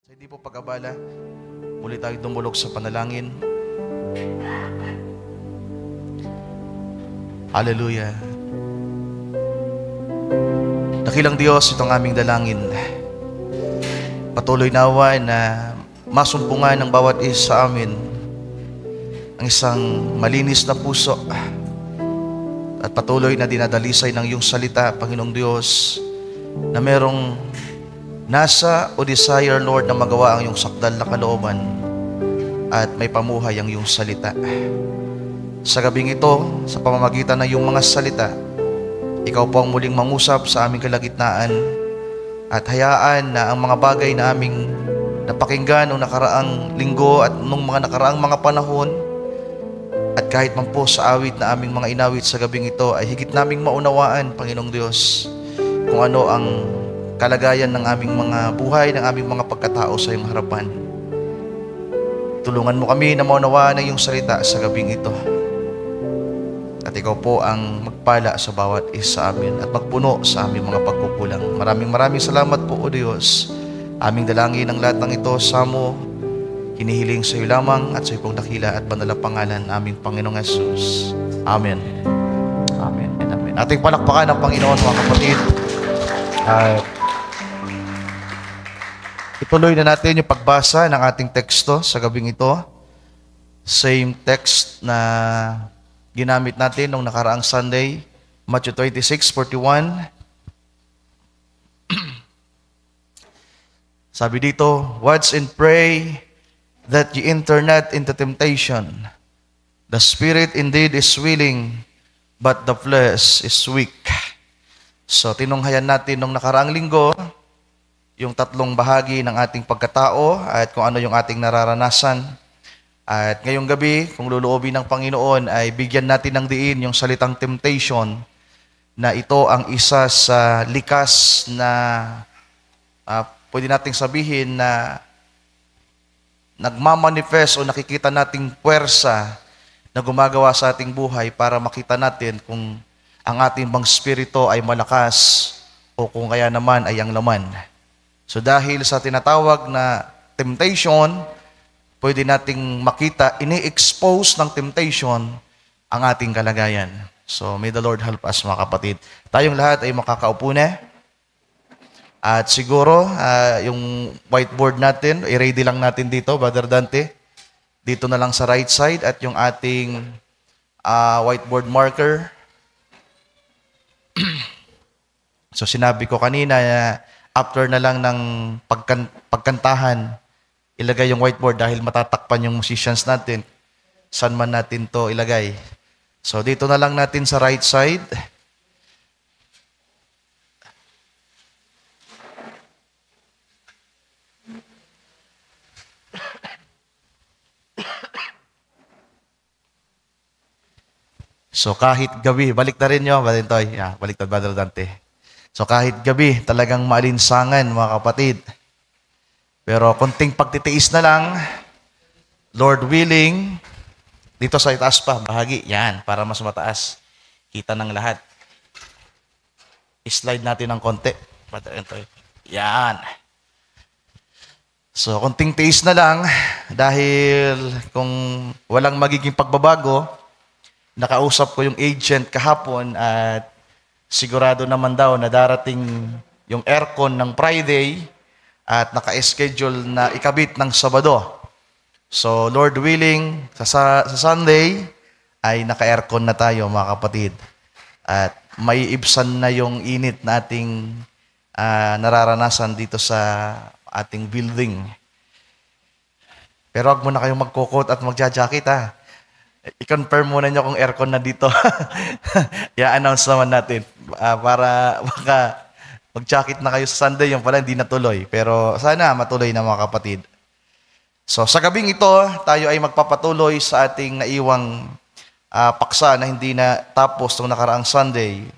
Sa hindi po pag-abala, muli tayo dumulog sa panalangin. Hallelujah. Dakilang Diyos, itong aming dalangin. Patuloy nawa na masumpungan ng bawat isa sa amin ang isang malinis na puso at patuloy na dinadalisay ng iyong salita, Panginoong Diyos, na merong nasa o desire, Lord, na magawa ang iyong sakdal na kalooban at may pamuhay ang iyong salita. Sa gabing ito, sa pamamagitan ng iyong mga salita, ikaw po ang muling mangusap sa aming kalagitnaan at hayaan na ang mga bagay na aming napakinggan noong nakaraang linggo at noong mga nakaraang mga panahon at kahit man po sa awit na aming mga inawit sa gabing ito ay higit naming maunawaan, Panginoong Diyos, kung ano ang kalagayan ng aming mga buhay, ng aming mga pagkatao sa iyong harapan. Tulungan mo kami na maunawaan ng iyong salita sa gabing ito. At ikaw po ang magpala sa bawat isa sa amin at magpuno sa aming mga pagkukulang. Maraming salamat po, O Diyos. Aming dalangin ang lahat ng ito sa mo. Hinihiling sa iyo lamang at sa iyo pong dakila at banal na pangalan aming Panginoong Yesus. Amen. Amen and amen. Ating palakpakan ang Panginoon, mga kapatid. Ituloy na natin yung pagbasa ng ating teksto sa gabing ito. Same text na ginamit natin nung nakaraang Sunday, Matthew 26:41. Sabi dito, "Watch and pray that ye enter not into temptation. The spirit indeed is willing, but the flesh is weak." So, tinunghayan natin nung nakaraang linggo yung tatlong bahagi ng ating pagkatao at kung ano yung ating nararanasan. At ngayong gabi, kung luluobin ng Panginoon, ay bigyan natin ng diin yung salitang temptation na ito ang isa sa likas na pwede nating sabihin na nagmamanifest o nakikita nating puwersa na gumagawa sa ating buhay para makita natin kung ang ating bang spirito ay malakas o kung kaya naman ay ang laman. So dahil sa tinatawag na temptation, pwede nating makita, ini-expose ng temptation ang ating kalagayan. So may the Lord help us, mga kapatid. Tayong lahat ay makakaupo na. At siguro, yung whiteboard natin, i-ready lang natin dito, Brother Dante. Dito na lang sa right side at yung ating whiteboard marker. So sinabi ko kanina na after na lang ng pagkantahan, ilagay yung whiteboard dahil matatakpan yung musicians natin. Saan man natin to ilagay. So dito na lang natin sa right side. So kahit gabi, balik na rin nyo, Balintoy. Balik na, Brother Dante. So kahit gabi, talagang maalinsangan, mga kapatid. Pero konting pagtitiis na lang, Lord willing, dito sa itaas pa, bahagi, yan, para mas mataas. Kita ng lahat. I-slide natin ng konti. Yan. So konting tiis na lang, dahil kung walang magiging pagbabago, nakausap ko yung agent kahapon at sigurado naman daw na darating yung aircon ng Friday at naka-schedule na ikabit ng Sabado. So, Lord willing, sa Sunday ay naka-aircon na tayo, mga kapatid. At may ibsan na yung init na ating nararanasan dito sa ating building. Pero wag muna kayong magkukot at magja-jacket, ha. I-confirm muna nyo kung aircon na dito. I-announce naman natin. Para baka mag-jacket na kayo sa Sunday, yung pala hindi natuloy. Pero sana matuloy na, mga kapatid. So sa gabing ito, tayo ay magpapatuloy sa ating naiwang paksa na hindi na tapos nung nakaraang Sunday.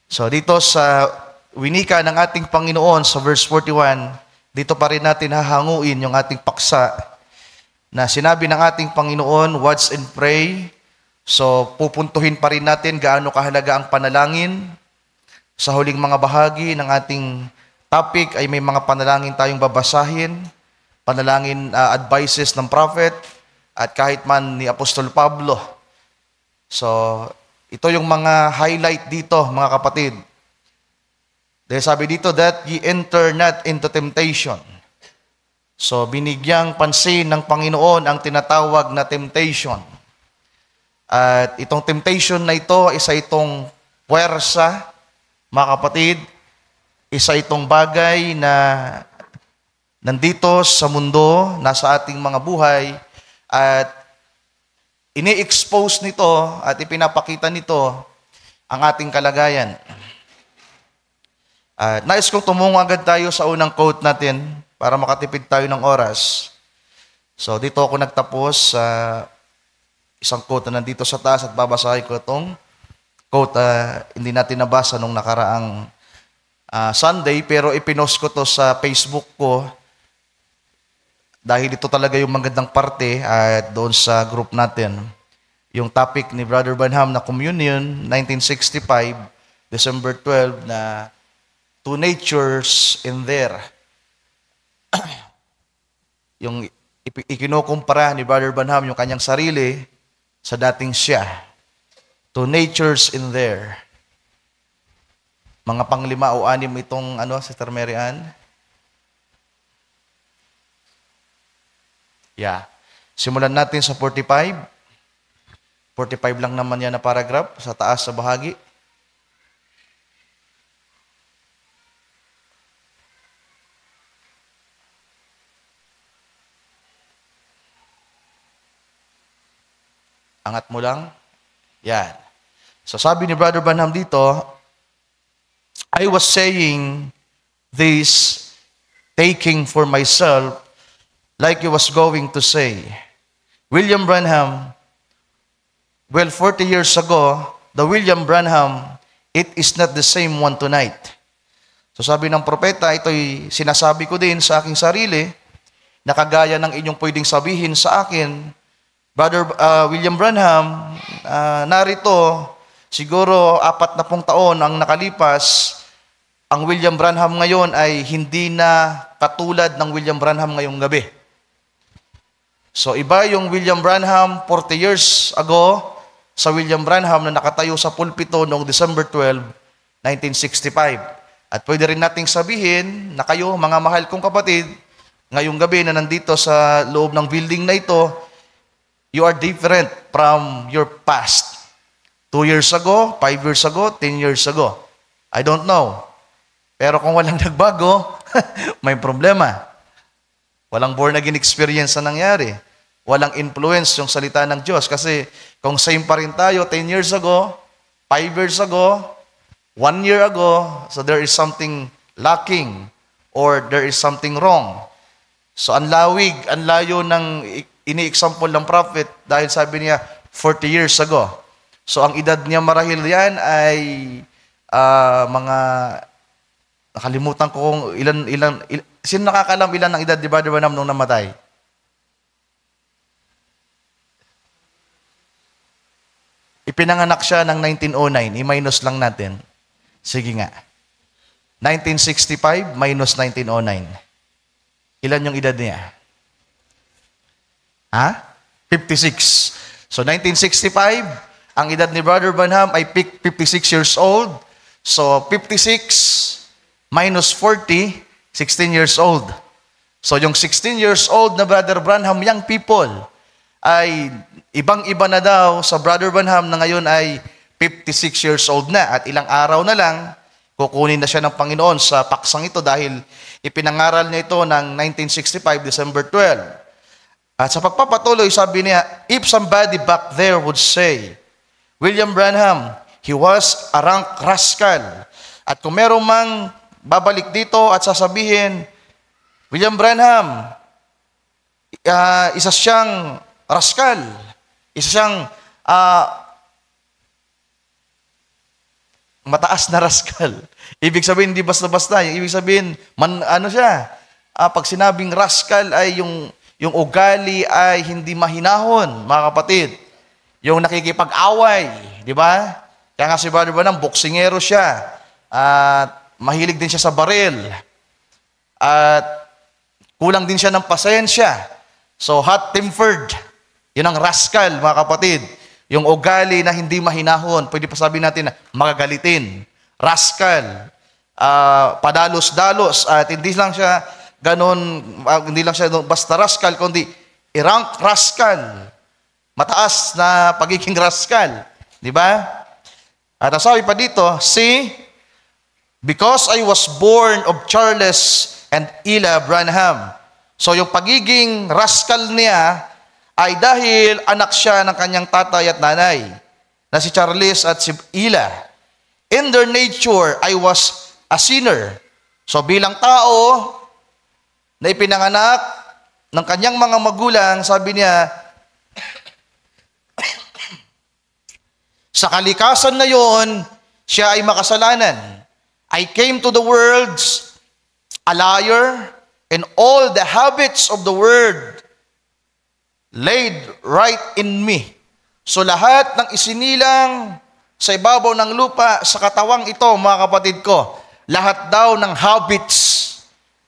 So dito sa winika ng ating Panginoon sa verse 41, dito pa rin natin hahanguin yung ating paksa na sinabi ng ating Panginoon, watch and pray. So, pupuntuhin pa rin natin gaano kahalaga ang panalangin sa huling mga bahagi ng ating topic ay may mga panalangin tayong babasahin, panalangin advices ng prophet, at kahit man ni Apostol Pablo. So, ito yung mga highlight dito, mga kapatid. Dahil sabi dito, that ye enter not into temptation. So, binigyang pansin ng Panginoon ang tinatawag na temptation. At itong temptation na ito, isa itong puwersa, mga kapatid, isa itong bagay na nandito sa mundo, nasa ating mga buhay, at ini-expose nito at ipinapakita nito ang ating kalagayan. Nais kong tumungo agad tayo sa unang quote natin para makatipid tayo ng oras. So dito ako nagtapos sa isang quote na nandito sa taas at babasahin ko itong quote. Hindi natin nabasa nung nakaraang Sunday, pero ipinost ko to sa Facebook ko dahil ito talaga yung magandang parte at doon sa group natin. Yung topic ni Brother Branham na Communion, 1965, December 12, na two natures in there. Yung ikinukumpara ni Brother Branham yung kanyang sarili sa dating siya. Two natures in there. Mga panglima o anim itong Sister Mary Ann? Yeah. Simulan natin sa 45. 45 lang naman yan na paragraph sa taas sa bahagi. Angat mo lang. Yan. So sabi ni Brother Branham dito, I was saying this, taking for myself, like he was going to say, William Branham, well, 40 years ago, the William Branham, it is not the same one tonight. So sabi ng propeta, ito'y sinasabi ko din sa aking sarili, na kagaya ng inyong pwedeng sabihin sa akin, Brother William Branham, narito, siguro 40 taon ang nakalipas, ang William Branham ngayon ay hindi na katulad ng William Branham ngayong gabi. So iba yung William Branham 40 years ago sa William Branham na nakatayo sa pulpito noong December 12, 1965. At pwede rin nating sabihin na kayo, mga mahal kong kapatid, ngayong gabi na nandito sa loob ng building na ito, you are different from your past. 2 years ago, 5 years ago, 10 years ago. I don't know. Pero kung walang nagbago, may problema. Walang born again experience na nangyari. Walang influence yung salita ng Diyos. Kasi kung same pa rin tayo 10 years ago, 5 years ago, 1 year ago, so there is something lacking or there is something wrong. So ang lawig, ang layo ng ini-example ng prophet dahil sabi niya 40 years ago. So ang edad niya marahil yan ay mga nakalimutan ko kung ilan sino nakakalam ilan ang edad ni Brother Branham nung namatay? Ipinanganak siya ng 1909. I-minus lang natin. Sige nga. 1965 minus 1909. Ilan yung edad niya? 56. So 1965, ang edad ni Brother Branham ay 56 years old. So 56 minus 40, 16 years old. So yung 16 years old na Brother Branham, young people, ay ibang-iba na daw sa Brother Branham na ngayon ay 56 years old na. At ilang araw na lang, kukunin na siya ng Panginoon sa paksang ito dahil ipinangaral niya ito ng 1965, December 12. At sa pagpapatuloy, sabi niya, if somebody back there would say, William Branham, he was a rank rascal. At kung meron mang babalik dito at sasabihin, William Branham, isa siyang rascal. Isa siyang mataas na rascal. Ibig sabihin, hindi basta-basta. Ibig sabihin, pag sinabing rascal ay yung ugali ay hindi mahinahon, mga kapatid. Yung nakikipag-away, di ba? Kaya nga si Brother Branham, boksingero siya. At mahilig din siya sa baril. At kulang din siya ng pasensya. So, hot-tempered. Yun ang rascal, mga kapatid. Yung ugali na hindi mahinahon. Pwede pa sabihin natin na magagalitin. Rascal. Padalos-dalos. At hindi lang siya ganon, hindi lang siya basta rascal, kundi rank rascal. Mataas na pagiging rascal. Di ba? At ang sabi pa dito, see, because I was born of Charles and Ella Branham. So yung pagiging rascal niya ay dahil anak siya ng kanyang tatay at nanay na si Charles at si Ella. In their nature, I was a sinner. So bilang tao na ipinanganak ng kanyang mga magulang, sabi niya, sa kalikasan na yon, siya ay makasalanan. I came to the world a liar, and all the habits of the world laid right in me. So lahat ng isinilang sa ibabaw ng lupa, sa katawang ito, mga kapatid ko, lahat daw ng habits,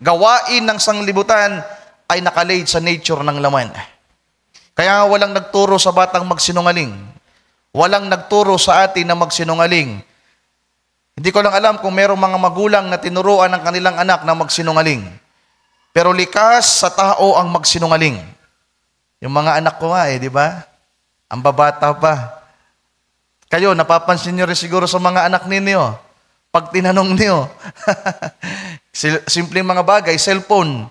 gawain ng sanglibutan ay nakalaid sa nature ng laman. Kaya walang nagturo sa batang magsinungaling. Walang nagturo sa atin na magsinungaling. Hindi ko lang alam kung merong mga magulang na tinuruan ng kanilang anak na magsinungaling. Pero likas sa tao ang magsinungaling. Yung mga anak ko nga di ba? Ang babata pa. Kayo, napapansin nyo rin siguro sa mga anak ninyo. Pag tinanong niyo, simpleng mga bagay, cellphone.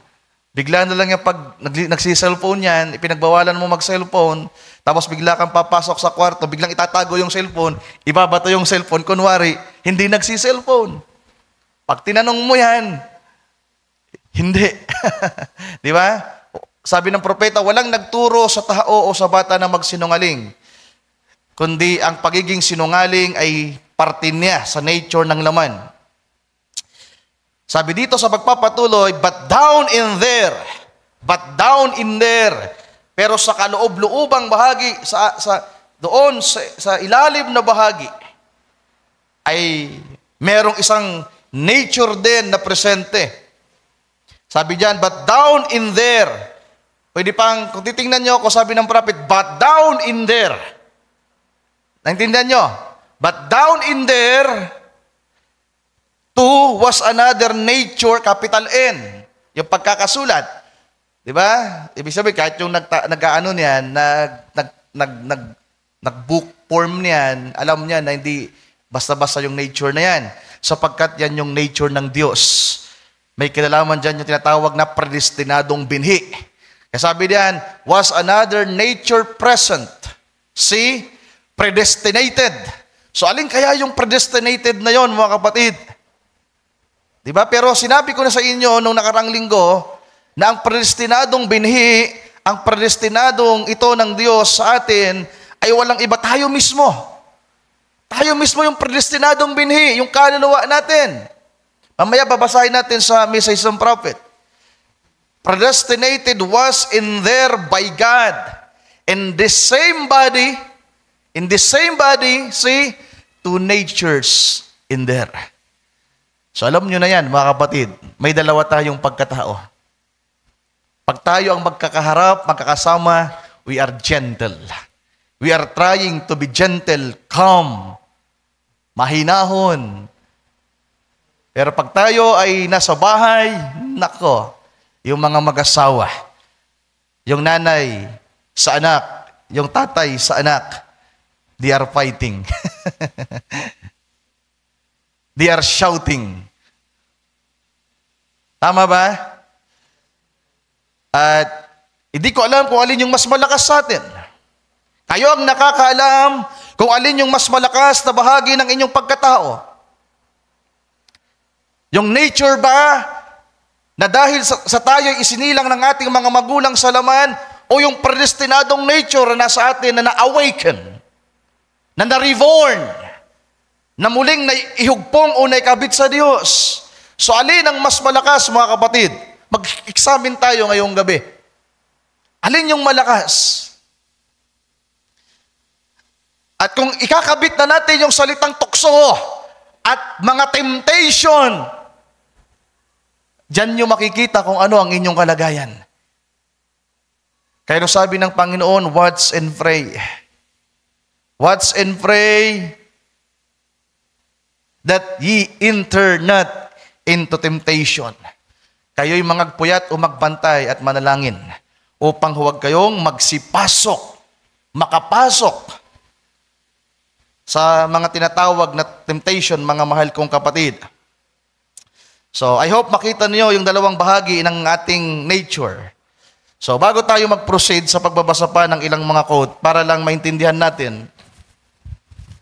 Bigla na lang yung pag nagsi-cellphone yan, ipinagbawalan mo mag-cellphone, tapos bigla kang papasok sa kwarto, biglang itatago yung cellphone, ibabato yung cellphone, kunwari, hindi nagsi-cellphone. Pag tinanong mo yan, hindi. Di ba? Sabi ng propeta, walang nagturo sa tao o sa bata na magsinungaling, kundi ang pagiging sinungaling ay parte niya sa nature ng laman. Sabi dito sa pagpapatuloy, but down in there, pero sa kaloob-loobang bahagi, sa ilalim na bahagi, ay merong isang nature din na presente. Sabi diyan, but down in there, pwede pang, kung titingnan nyo ako, sabi ng prophet, but down in there. Naintindihan nyo? But down in there, two was another nature, capital N. Yung pagkakasulat. Di ba? Ibig sabihin, kahit yung nag-ano niyan, nag-book form niyan, alam niya na hindi basta-basta yung nature na yan. Sapagkat yan yung nature ng Diyos. May kinalaman dyan yung tinatawag na predestinadong binhi. Kaya sabi diyan, was another nature present. See? Predestinated. So alin kaya yung predestinated na yon, mga kapatid? Diba? Pero sinabi ko na sa inyo nung nakarang linggo na ang predestinadong binhi, ang predestinadong ito ng Diyos sa atin ay walang iba, tayo mismo. Tayo mismo yung predestinadong binhi, yung kaluluwa natin. Mamaya babasahin natin sa message ng prophet. Predestinated was in there by God. In the same body, see, two natures in there. So alam nyo na yan, mga kapatid, may dalawa tayong pagkatao. Pag tayo ang magkakaharap, magkakasama, we are gentle. We are trying to be gentle, calm, mahinahon. Pero pag tayo ay nasa bahay, nako, yung mga mag-asawa, yung nanay sa anak, yung tatay sa anak, they are fighting. They are shouting. Tama ba? At hindi ko alam kung alin yung mas malakas sa atin. Kayo ang nakakaalam kung alin yung mas malakas na bahagi ng inyong pagkatao. Yung nature ba na dahil sa tayo'y isinilang ng ating mga magulang sa laman, o yung predestinadong nature na nasa atin na na-awaken, na na-reborn, na muling naihugpong o naikabit sa Diyos. So alin ang mas malakas, mga kapatid? Mag-examine tayo ngayong gabi. Alin yung malakas? At kung ikakabit na natin yung salitang tukso at mga temptation, Diyan nyo makikita kung ano ang inyong kalagayan. Kaya sabi ng Panginoon, watch and pray. Watch and pray that ye enter not into temptation. Kayo'y mangagpuyat o magbantay at manalangin upang huwag kayong magsipasok, makapasok sa mga tinatawag na temptation, mga mahal kong kapatid. So, I hope makita niyo yung dalawang bahagi ng ating nature. So, bago tayo mag-proceed sa pagbabasa pa ng ilang mga quote, para lang maintindihan natin,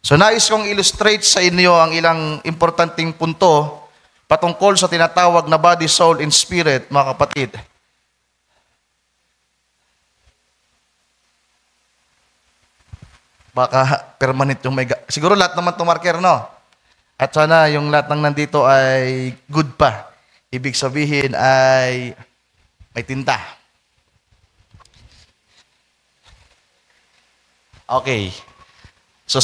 so nais kong illustrate sa inyo ang ilang importanteng punto patungkol sa tinatawag na body, soul, and spirit, mga kapatid. Baka permanent yung may... Siguro lahat naman itong marker, no? At sana yung lahat ng nandito ay good pa. Ibig sabihin ay may tinta. Okay. So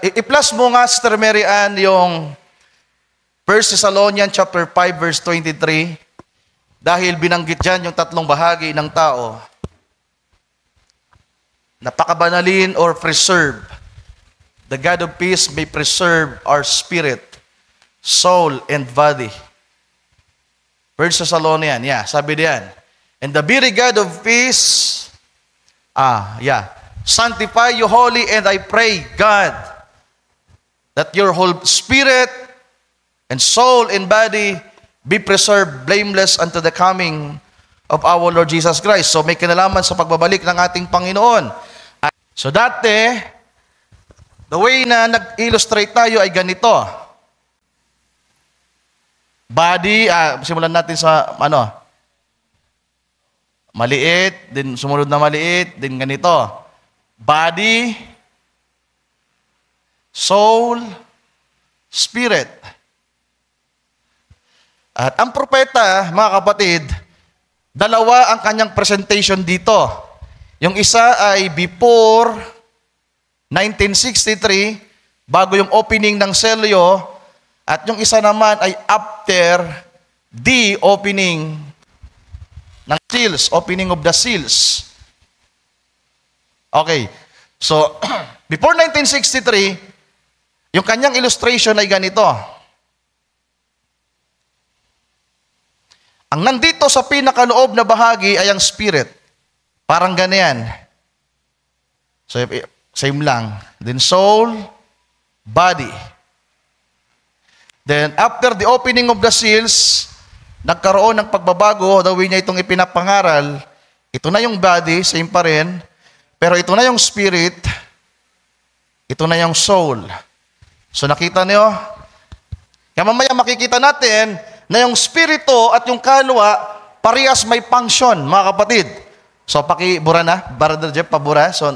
i-plus mo nga, Sister Mary Ann, yung 1 Thessalonians chapter 5 verse 23, dahil binanggit dyan yung tatlong bahagi ng tao, napakabanalin or preserve. The God of peace may preserve our spirit, soul, and body. 1 Thessalonians, sabi diyan. And the very God of peace, sanctify you holy, and I pray, God, that your whole spirit and soul and body be preserved blameless unto the coming of our Lord Jesus Christ. So may kinalaman sa pagbabalik ng ating Panginoon. So dati, the way na nag-illustrate tayo ay ganito. Body, simulan natin sa maliit, din sumunod na maliit, din ganito. Body, soul, spirit. At ang propeta, mga kapatid, dalawa ang kanyang presentation dito. Yung isa ay before 1963, bago yung opening ng selyo, at yung isa naman ay after the opening ng seals, opening of the seals. Okay, so before 1963, yung kanyang illustration ay ganito. Ang nandito sa pinakaloob na bahagi ay ang spirit. Parang ganyan. So, same lang. Then soul, body. Then after the opening of the seals, nagkaroon ng pagbabago, daw niya itong ipinapangaral. Ito na yung body, same pa rin. Pero ito na yung spirit, ito na yung soul. So nakita niyo? Kaya mamaya makikita natin na yung spirito at yung kalwa, parehas may function, mga kapatid. So, pakibura na. Brother Jeff, pabura. So,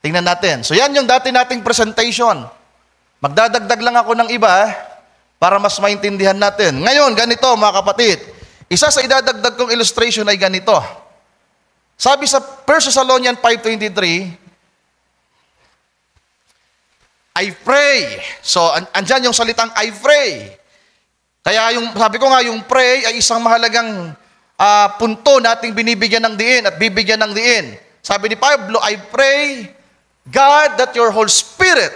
tingnan natin. So, yan yung dati nating presentation. Magdadagdag lang ako ng iba para mas maintindihan natin. Ngayon, ganito, mga kapatid. Isa sa idadagdag kong illustration ay ganito. Sabi sa 1 Thessalonians 5:23, I pray. So, andyan yung salitang I pray. Kaya sabi ko nga, yung pray ay isang mahalagang punto nating binibigyan ng diin at bibigyan ng diin. Sabi ni Pablo, I pray, God, that your whole spirit,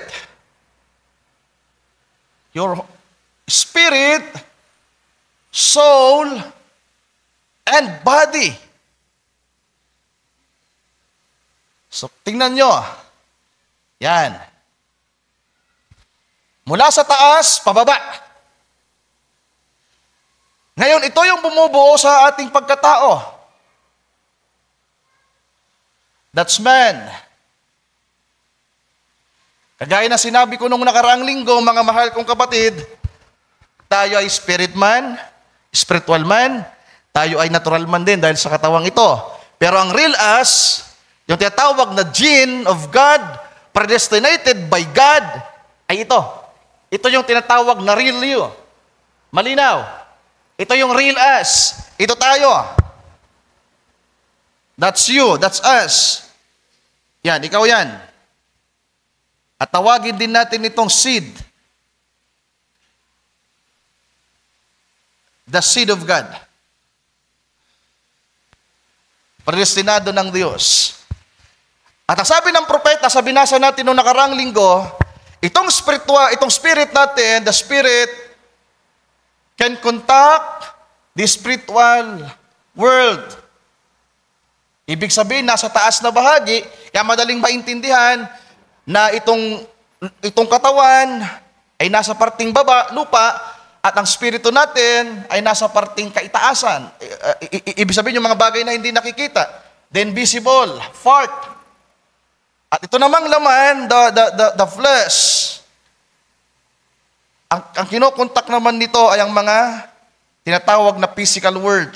soul, and body. So, tingnan nyo. Yan. Mula sa taas, pababa. Ngayon, ito yung bumubuo sa ating pagkatao. That's man. Kagaya na sinabi ko nung nakaraang linggo, mga mahal kong kapatid, tayo ay spirit man, spiritual man, tayo ay natural man din dahil sa katawang ito. Pero ang real us, yung tinatawag na gene of God, predestinated by God, ay ito. Ito yung tinatawag na real you. Malinaw. Ito yung real us. Ito tayo. That's you. That's us. Yan, ikaw yan. At tawagin din natin itong seed. The seed of God. Predestinado ng Diyos. At ang sabi ng propeta, sa binasa natin noong nakarang linggo, itong spirit natin, the spirit can contact the spiritual world. Ibig sabihin, nasa taas na bahagi, kaya madaling maintindihan na itong katawan ay nasa parting baba, lupa, at ang spirito natin ay nasa parting kaitaasan. Ibig sabihin, yung mga bagay na hindi nakikita, the invisible, part. At ito namang laman, the flesh. Ang kinokontak naman nito ay ang mga tinatawag na physical world.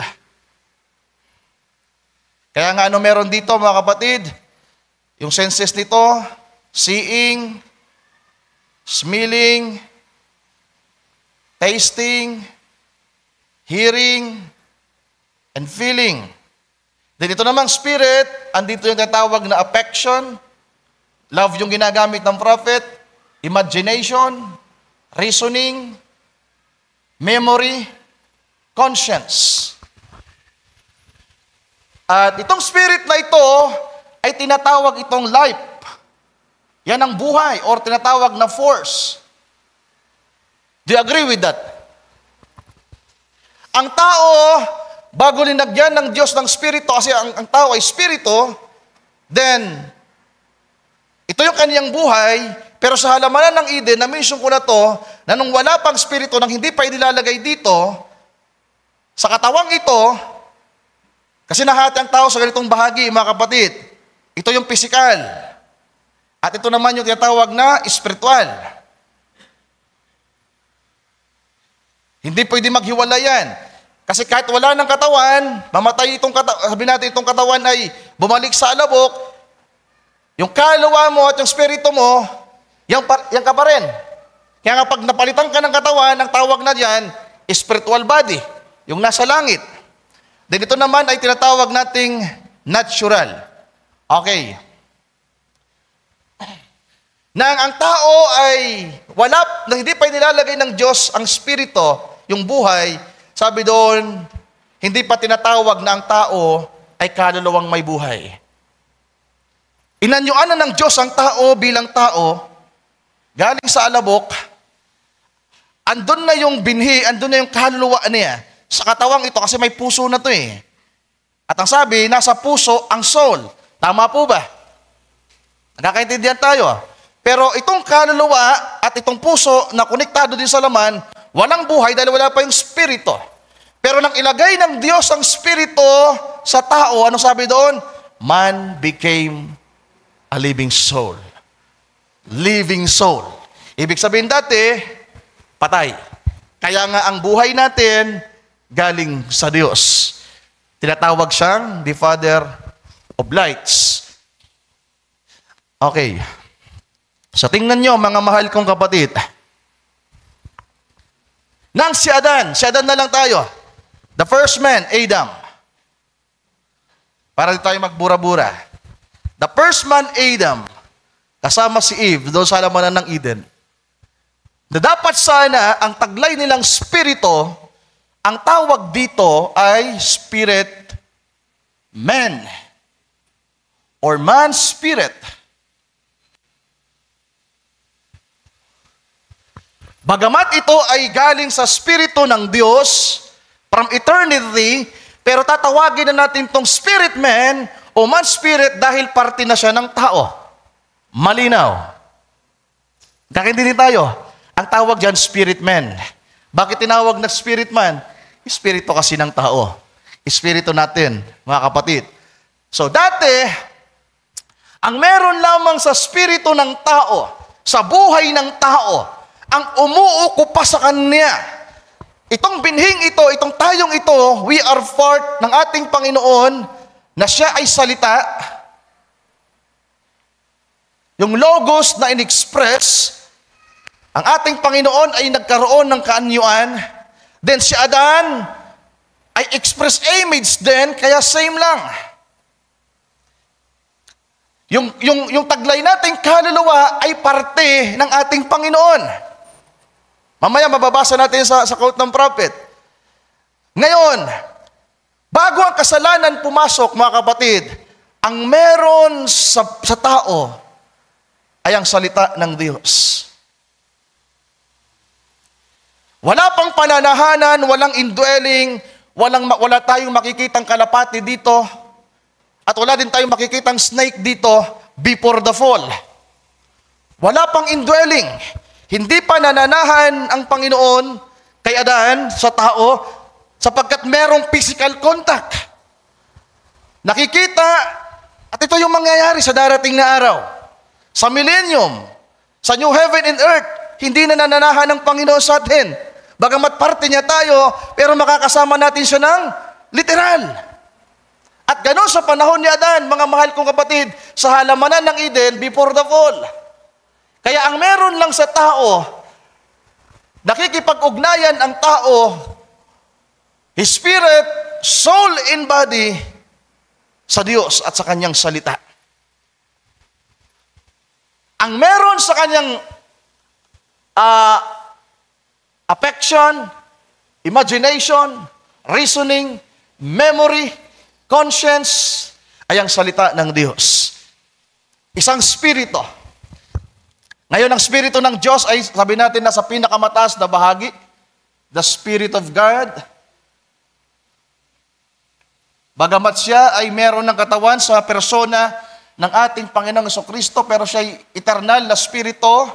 Kaya nga ano meron dito mga kapatid? Yung senses nito, seeing, smelling, tasting, hearing, and feeling. Then ito namang spirit, andito yung tinatawag na affection, love yung ginagamit ng prophet, imagination, reasoning, memory, conscience. At itong spirit na ito ay tinatawag itong life. Yan ang buhay or tinatawag na force. Do you agree with that? Ang tao, bago linagyan ng Diyos ng spirito, kasi ang tao ay spirito, then, ito yung kaniyang buhay, pero sa halamanan ng Eden, na-mention ko na to, na nung wala pang spirito, nang hindi pa inilalagay dito, sa katawang ito, kasi nahati ang tao sa ganitong bahagi, mga kapatid. Ito yung physical. At ito naman yung tinatawag na spiritual. Hindi pwede maghiwala yan. Kasi kahit wala ng katawan, mamatay itong katawan, sabi natin itong katawan ay bumalik sa alabok, yung kaluluwa mo at yung spirito mo, yan ka pa rin. Kaya nga pag napalitan ka ng katawan, ang tawag na diyan, spiritual body, yung nasa langit. Then ito naman ay tinatawag nating natural. Okay. Nang ang tao ay hindi pa nilalagay ng Diyos ang spirito, yung buhay, sabi doon, hindi pa tinatawag na ang tao ay kaluluwang may buhay. Inanyuan ng Diyos ang tao bilang tao, galing sa alabok, andun na yung binhi, andun na yung kaluluwa niya. Sa katawang ito, kasi may puso na to eh. At ang sabi, nasa puso ang soul. Tama po ba? Nagkakaintindihan tayo. Pero itong kaluluwa at itong puso na konektado din sa laman, walang buhay dahil wala pa yung spirito. Pero nang ilagay ng Diyos ang spirito sa tao, ano sabi doon? Man became a living soul. Living soul. Ibig sabihin dati, patay. Kaya nga ang buhay natin, galing sa Diyos. Tinatawag siyang the Father of Lights. Okay. So tingnan nyo mga mahal kong kapatid. Nang si Adan na lang tayo. The first man, Adam. Para di tayo magbura-bura. The first man, Adam, kasama si Eve, doon sa halamanan ng Eden. Na dapat sana ang taglay nilang spirito, ang tawag dito ay spirit man or man's spirit. Bagamat ito ay galing sa spirito ng Diyos from eternity, pero tatawagin na natin itong spirit man o man's spirit dahil parte na siya ng tao. Malinaw. Kakintindi tayo. Ang tawag dyan, spirit man. Bakit tinawag na spirit man? Espiritu kasi ng tao. Espiritu natin, mga kapatid. So dati, ang meron lamang sa spiritu ng tao, sa buhay ng tao, ang umuukupa sa kanya. Itong binhing ito, itong tayong ito, we are part ng ating Panginoon na siya ay salita. Yung logos na in-express, ang ating Panginoon ay nagkaroon ng kaanyuan. Then si Adan ay express image din, kaya same lang. Yung taglay nating kaluluwa ay parte ng ating Panginoon. Mamaya mababasa natin sa quote ng prophet. Ngayon, Bago ang kasalanan pumasok, mga kapatid, ang meron sa tao ay ang salita ng Diyos. Wala pang pananahanan, walang indwelling, wala tayong makikitang kalapati dito, at wala din tayong makikitang snake dito before the fall. Wala pang indwelling. Hindi pa nananahan ang Panginoon kay Adan sa tao sapagkat merong physical contact. Nakikita, at ito yung mangyayari sa darating na araw. Sa millennium, sa new heaven and earth, hindi na nananahan ng Panginoon sa atin. Bagamat parte niya tayo, pero makakasama natin siya ng literal. At gano'n sa panahon ni Adan, mga mahal kong kapatid, sa halamanan ng Eden before the fall. Kaya ang meron lang sa tao, nakikipag-ugnayan ang tao, his spirit, soul, and body, sa Diyos at sa kanyang salita. Ang meron sa kanyang affection, imagination, reasoning, memory, conscience, ay ang salita ng Diyos. Isang spirito. Ngayon, ang spirito ng Diyos ay, sabi natin, nasa pinakamataas na bahagi, the Spirit of God. Bagamat siya ay meron ng katawan sa persona ng ating Panginoong Jesucristo, pero siya ay eternal na spirito,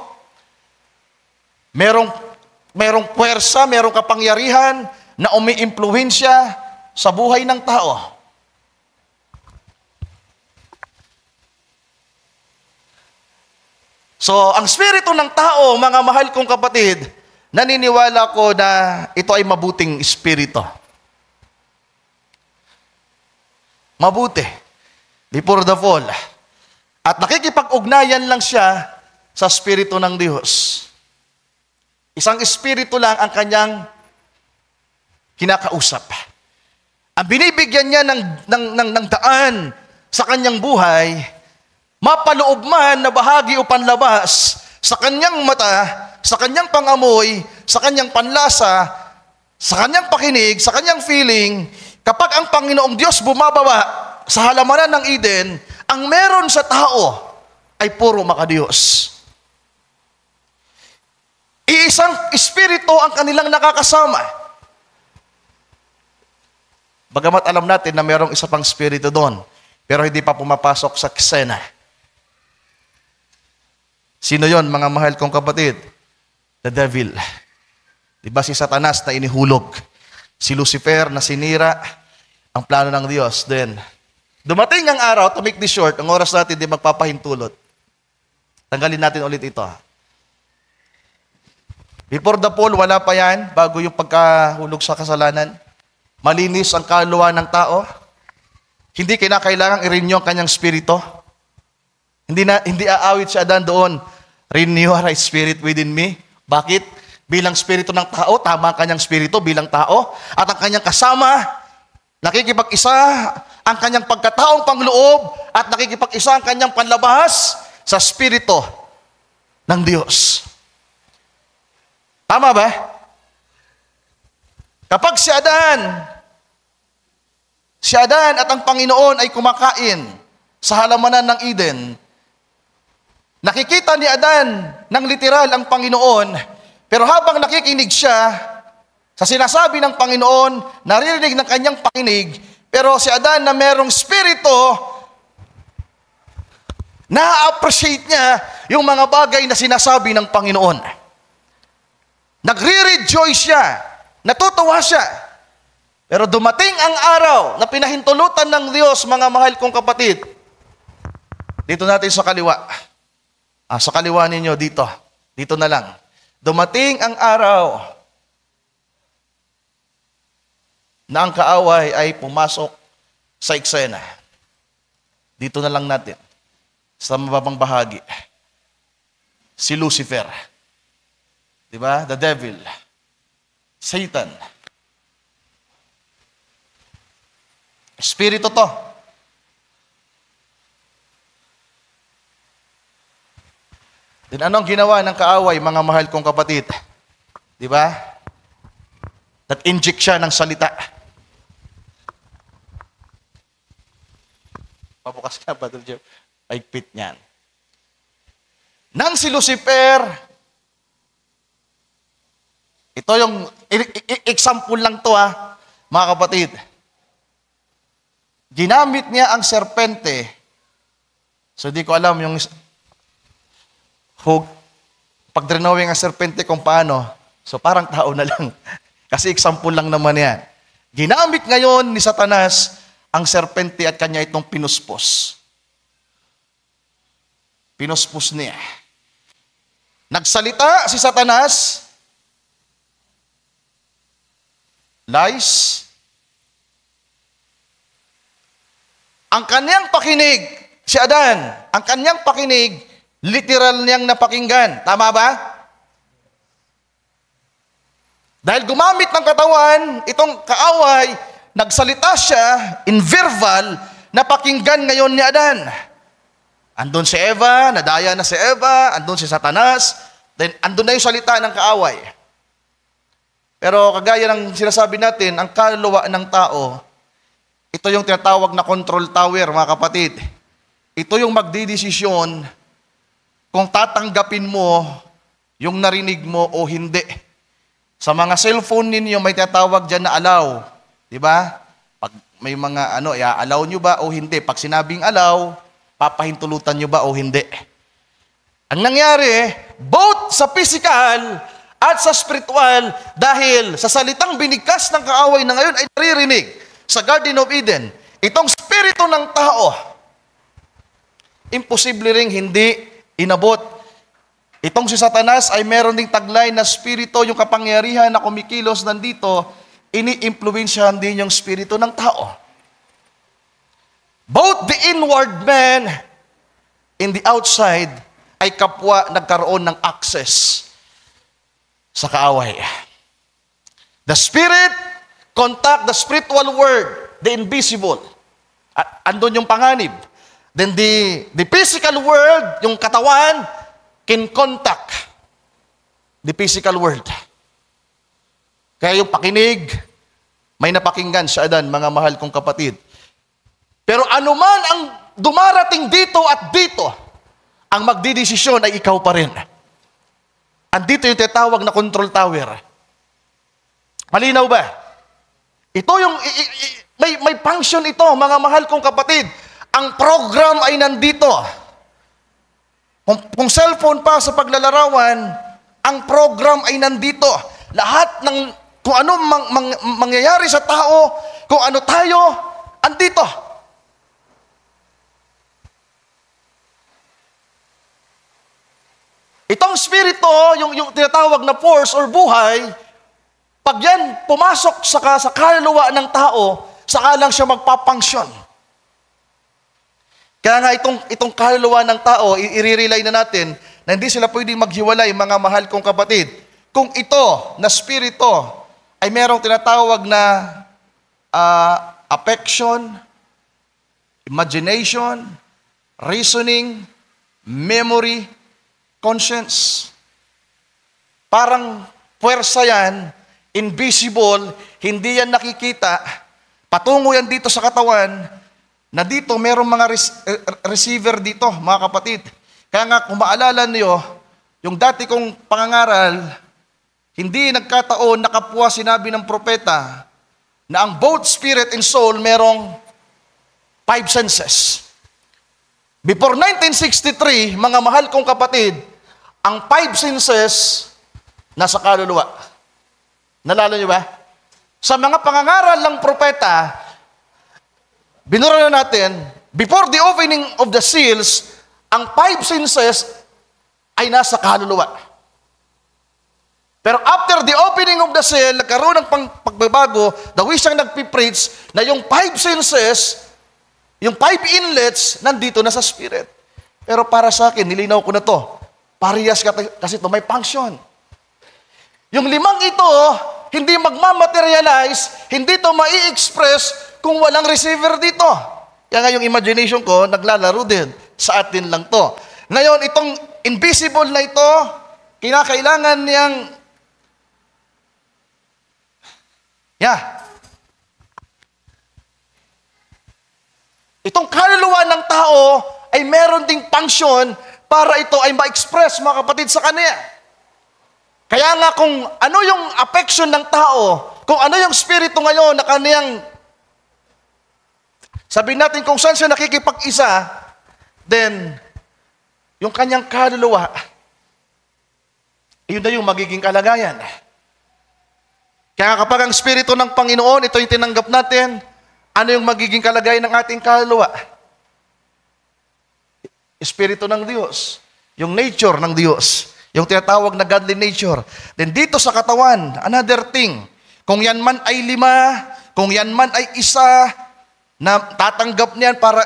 merong puwersa, merong kapangyarihan na umi-impluwensya sa buhay ng tao. So, ang spirito ng tao, mga mahal kong kapatid, naniniwala ko na ito ay mabuting espiritu. Mabuti. Before the fall. At nakikipag-ugnayan lang siya sa spirito ng Diyos. Isang espiritu lang ang kanyang kinakausap. Ang binibigyan niya ng daan sa kanyang buhay, mapaloob man na bahagi o panlabas, sa kanyang mata, sa kanyang pangamoy, sa kanyang panlasa, sa kanyang pakinig, sa kanyang feeling, kapag ang Panginoong Diyos bumababa sa halamanan ng Eden, ang meron sa tao ay puro makadiyos. Iisang espiritu ang kanilang nakakasama. Bagamat alam natin na merong isa pang espiritu doon, pero hindi pa pumapasok sa eksena. Sino yon, mga mahal kong kapatid? The devil. Diba si Satanas na inihulog? Si Lucifer na sinira ang plano ng Diyos. Then, dumating ang araw, to make this short, ang oras natin di magpapahintulot. Tanggalin natin ulit ito. Before the fall, wala pa yan, bago yung pagkahulog sa kasalanan. Malinis ang kaluluwa ng tao. Hindi kinakailangang i-renew ang kanyang spirito. Hindi aawit si Adan doon, renew our spirit within me. Bakit? Bilang spirito ng tao, tama ang kanyang spirito bilang tao. At ang kanyang kasama, nakikipag-isa ang kanyang pagkataong pangloob at nakikipag-isa ang kanyang panlabas sa spirito ng Diyos. Tama ba? Kapag si Adan at ang Panginoon ay kumakain sa halamanan ng Eden, nakikita ni Adan ng literal ang Panginoon, pero habang nakikinig siya sa sinasabi ng Panginoon, naririnig ng kanyang pakinig, pero si Adan na merong spirito, na-appreciate niya yung mga bagay na sinasabi ng Panginoon. Nagre-rejoice siya, natutuwa siya. Pero dumating ang araw na pinahintulutan ng Diyos, mga mahal kong kapatid, dito natin sa kaliwa. Sa kaliwa ninyo, dito. Dito na lang. Dumating ang araw na ang kaaway ay pumasok sa eksena. Dito na lang natin. Sa mababang bahagi. Si Lucifer. Diba? The devil. Satan. Espiritu to. Then anong ginawa ng kaaway, mga mahal kong kapatid? Di ba? Nag-inject siya ng salita. Pabukas ka, Brother Jeff. Paigpit niyan. Nang si Lucifer, ito yung example lang to mga kapatid. Ginamit niya ang serpente. So di ko alam yung pag-drawing ang serpente kung paano. So parang tao na lang. Kasi example lang naman yan. Ginamit ngayon ni Satanas ang serpente at kanya itong pinuspos. Pinuspos niya. Nagsalita si Satanas, lies. Ang kanyang pakinig, si Adan, ang kanyang pakinig, literal niyang napakinggan. Tama ba? Dahil gumamit ng katawan, itong kaaway, nagsalita siya in verbal, napakinggan ngayon ni Adan. Andun si Eva, nadaya na si Eva, andun si Satanas, then andun na yung salita ng kaaway. Pero kagaya ng sinasabi natin, ang kaluluwa ng tao, ito yung tinatawag na control tower, mga kapatid. Ito yung magdidesisyon kung tatanggapin mo yung narinig mo o hindi. Sa mga cellphone ninyo, may tinatawag dyan na allow. Diba? Pag may mga i-allow nyo ba o hindi? Pag sinabing allow, papahintulutan nyo ba o hindi? Ang nangyari, both sa physical at sa spiritual, dahil sa salitang binigkas ng kaaway na ngayon ay naririnig sa Garden of Eden, itong spirito ng tao, imposible ring hindi inabot. Itong si Satanas ay meron ding taglay na spirito, yung kapangyarihan na kumikilos nandito, ini-impluwensyahan din yung spirito ng tao. Both the inward man and the outside ay kapwa nagkaroon ng access sa kaaway. The spirit contact the spiritual world, the invisible. Andun yung panganib. Then the physical world, yung katawan, can contact the physical world. Kaya yung pakinig, may napakinggan sa Adan, mga mahal kong kapatid. Pero anuman ang dumarating dito at dito, ang magdidesisyon ay ikaw pa rin. Andito yung tinatawag na control tower. Malinaw ba? Ito yung, may function ito, mga mahal kong kapatid. Ang program ay nandito. Kung cellphone pa sa paglalarawan, ang program ay nandito. Lahat ng, kung ano mangyayari sa tao, kung ano tayo, andito. Itong spirito, yung tinatawag na force or buhay, pag yan pumasok sa kaluluwa ng tao, saka lang siya magpapunction. Kaya nga itong kaluluwa ng tao, i-relay na natin na hindi sila pwedeng maghiwalay, mga mahal kong kapatid. Kung ito na spirito ay merong tinatawag na affection, imagination, reasoning, memory, conscience. Parang puwersa yan, invisible, hindi yan nakikita, patungo yan dito sa katawan, na dito merong mga receiver dito, mga kapatid. Kaya nga, kung maalala niyo, yung dati kong pangangaral, hindi nagkataon, nakapwa sinabi ng propeta, na ang both spirit and soul merong 5 senses. Before 1963, mga mahal kong kapatid, ang 5 senses nasa kaluluwa. Nalala niyo ba? Sa mga pangangaral ng propeta, binura na natin, before the opening of the seals, ang 5 senses ay nasa kaluluwa. Pero after the opening of the seal, nagkaroon ng pagbabago, daw siyang nagpipreach na yung 5 senses, yung 5 inlets, nandito na sa spirit. Pero para sa akin, nilinaw ko na to. Parehas kasi ito may function. Yung 5 ito, hindi magmamaterialize, hindi ito mai-express kung walang receiver dito. Kaya nga yung imagination ko, naglalaro din. Sa atin lang to. Ngayon, itong invisible na ito, kinakailangan niyang Itong kaluluwa ng tao ay meron ding function para ito ay ma-express, mga kapatid, sa kanya. Kaya nga kung ano yung affection ng tao, kung ano yung spirito ngayon na kaniyang, sabihin natin kung saan siya nakikipag-isa, then yung kanyang kaluluwa, yun na yung magiging kalagayan. Kaya kapag ang spirito ng Panginoon, ito yung tinanggap natin, ano yung magiging kalagayan ng ating kaluluwa? Espiritu ng Diyos, yung nature ng Diyos, yung tinatawag na godly nature. Then dito sa katawan, another thing, kung yan man ay 5, kung yan man ay 1, na tatanggap niyan para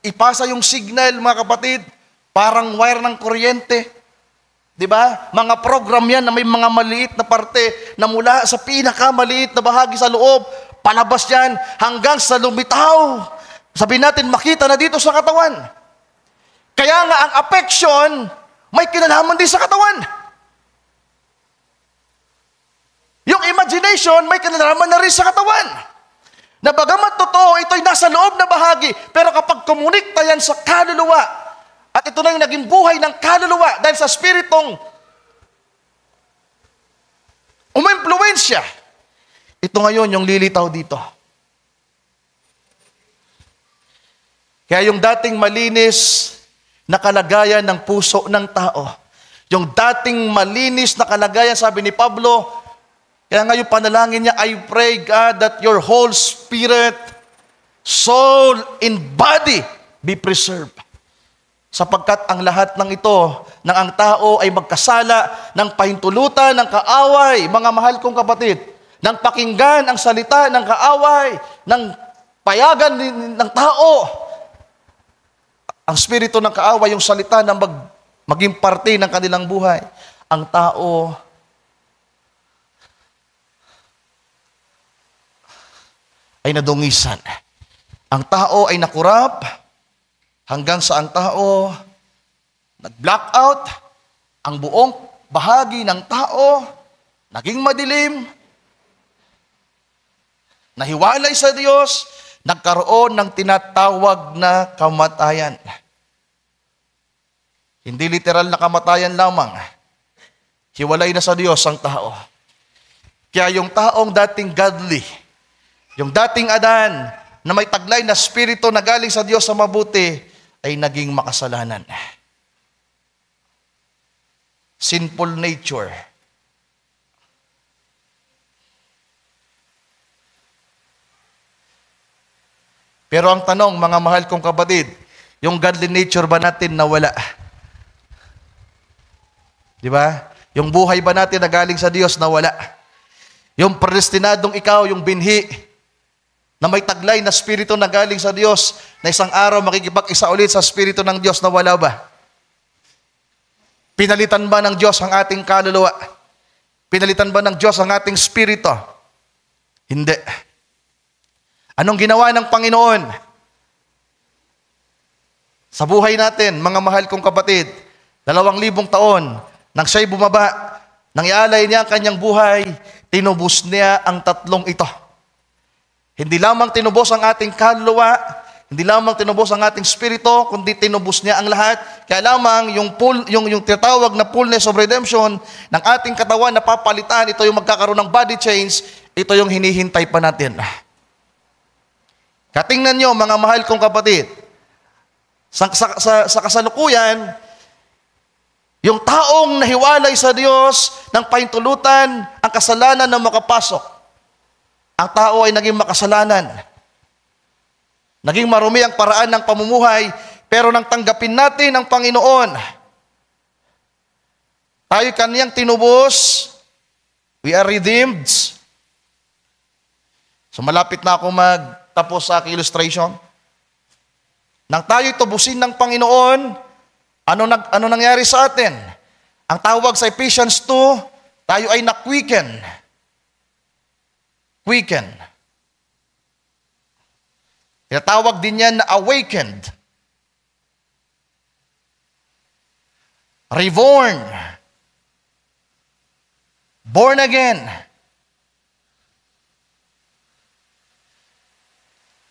ipasa yung signal, mga kapatid, parang wire ng kuryente. Di ba? Mga program yan na may mga maliit na parte na mula sa pinakamaliit na bahagi sa loob, palabas yan hanggang sa lumitaw. Sabihin natin, makita na dito sa katawan. Kaya nga ang affection, may kinalaman din sa katawan. Yung imagination, may kinalaman na rin sa katawan. Na bagamat totoo, ito'y nasa loob na bahagi, pero kapag komunikta yan sa kaluluwa, at ito na yung naging buhay ng kaluluwa dahil sa spiritong umimpluwensya, ito ngayon yung lilitaw dito. Kaya yung dating malinis na kalagayan ng puso ng tao, yung dating malinis na kalagayan, sabi ni Pablo, kaya nga yung panalangin niya, I pray God that your whole spirit, soul, and body be preserved. Sapagkat ang lahat ng ito, ng ang tao ay magkasala ng pahintulutan, ng kaaway, mga mahal kong kapatid, ng pakinggan ang salita ng kaaway, ng payagan ng tao. Ang spirito ng kaaway, yung salita na maging parte ng kanilang buhay. Ang tao ay nadungisan. Ang tao ay nakurap hanggang sa ang tao nag-blackout, ang buong bahagi ng tao naging madilim, nahiwalay sa Diyos, nagkaroon ng tinatawag na kamatayan. Hindi literal na kamatayan lamang. Hiwalay na sa Diyos ang tao. Kaya yung taong dating godly, yung dating Adan, na may taglay na spirito na galing sa Diyos sa mabuti, ay naging makasalanan. Sinful nature. Pero ang tanong, mga mahal kong kapatid, yung godly nature ba natin nawala? Di ba? Yung buhay ba natin na galing sa Diyos nawala? Yung predestinadong ikaw, yung binhi, na may taglay na spirito na galing sa Diyos, na isang araw makikipag-isa ulit sa spirito ng Diyos, nawala ba? Pinalitan ba ng Diyos ang ating kaluluwa? Pinalitan ba ng Diyos ang ating spirito? Hindi. Anong ginawa ng Panginoon sa buhay natin, mga mahal kong kapatid? 2,000 taon, nang siya'y bumaba, nang ialay niya ang kanyang buhay, tinubos niya ang 3 ito. Hindi lamang tinubos ang ating kaluluwa, hindi lamang tinubos ang ating spirito, kundi tinubos niya ang lahat. Kaya lamang yung tinatawag na fullness of redemption ng ating katawan na papalitan, ito yung magkakaroon ng body change, ito yung hinihintay pa natin. Katingnan nyo, mga mahal kong kapatid, sa kasalukuyan, yung taong nahiwalay sa Diyos ng pahintulutan, ang kasalanan na makapasok. Ang tao ay naging makasalanan. Naging marumi ang paraan ng pamumuhay, pero nang tanggapin natin ang Panginoon, tayo kaniyang tinubos, we are redeemed. So malapit na ako magtapos sa aking illustration. Nang tayo tubusin ng Panginoon, ano nangyari sa atin? Ang tawag sa Ephesians 2, tayo ay na-quicken. Quicken. Tinatawag din yan na awakened. Reborn. Born again.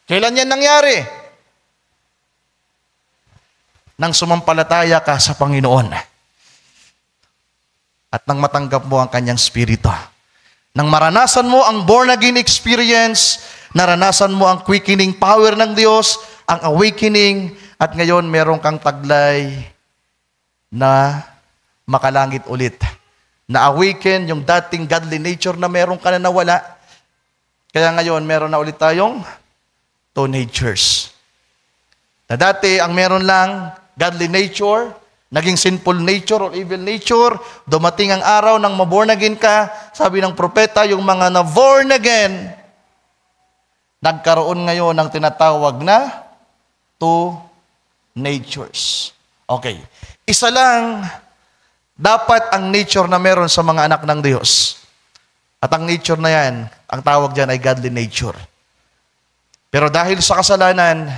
Kailan yan nangyari? nang sumampalataya ka sa Panginoon at nang matanggap mo ang Kanyang Espiritu. Nang maranasan mo ang born-again experience, naranasan mo ang quickening power ng Diyos, ang awakening, at ngayon meron kang taglay na makalangit ulit. Na-awaken yung dating godly nature na meron ka na nawala. Kaya ngayon meron na ulit tayong two natures. Na dati ang meron lang godly nature, naging sinful nature or evil nature, dumating ang araw nang maborn again ka, sabi ng propeta, yung mga na-born again, nagkaroon ngayon ng tinatawag na two natures. Okay. Isa lang, dapat ang nature na meron sa mga anak ng Diyos. At ang nature na yan, ang tawag dyan ay godly nature. Pero dahil sa kasalanan,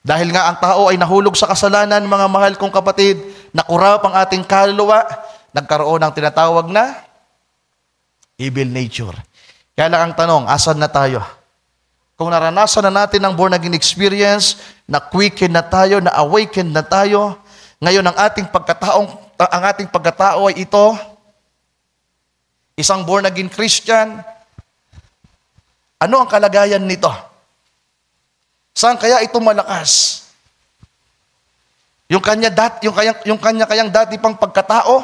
dahil nga ang tao ay nahulog sa kasalanan, mga mahal kong kapatid, nakurap ang ating kaluluwa, nagkaroon ng tinatawag na evil nature. Kaya lang ang tanong, asan na tayo? Kung naranasan na natin ang born again experience, na-quicken na tayo, na-awaken na tayo, ngayon ang ating pagkatao ay ito, isang born again Christian, ano ang kalagayan nito? Saan kaya ito malakas? Yung kanya kayang dati pang pagkatao,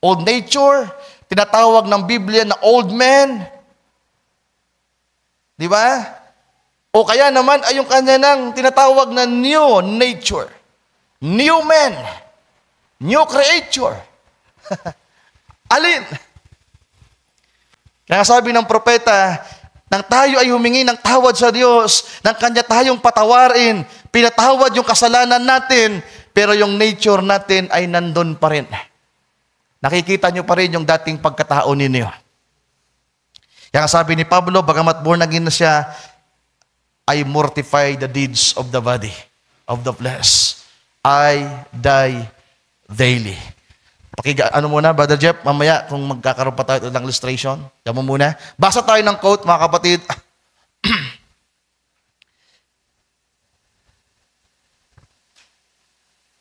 old nature, tinatawag ng Biblia na old man. Di ba? O kaya naman ay yung kanya nang tinatawag na new nature. New man. New creature. Alin? Kaya sabi ng propeta, nang tayo ay humingi ng tawad sa Diyos, nang Kanya tayong patawarin, pinatawad yung kasalanan natin, pero yung nature natin ay nandun pa rin. Nakikita nyo pa rin yung dating pagkatao ninyo. Kaya sabi ni Pablo, bagamat born again na siya, I mortify the deeds of the body, of the flesh. I die daily. Ano muna, Brother Jeff, mamaya kung magkakaroon pa tayo ng illustration, yan mo muna. Basa tayo ng quote, mga kapatid.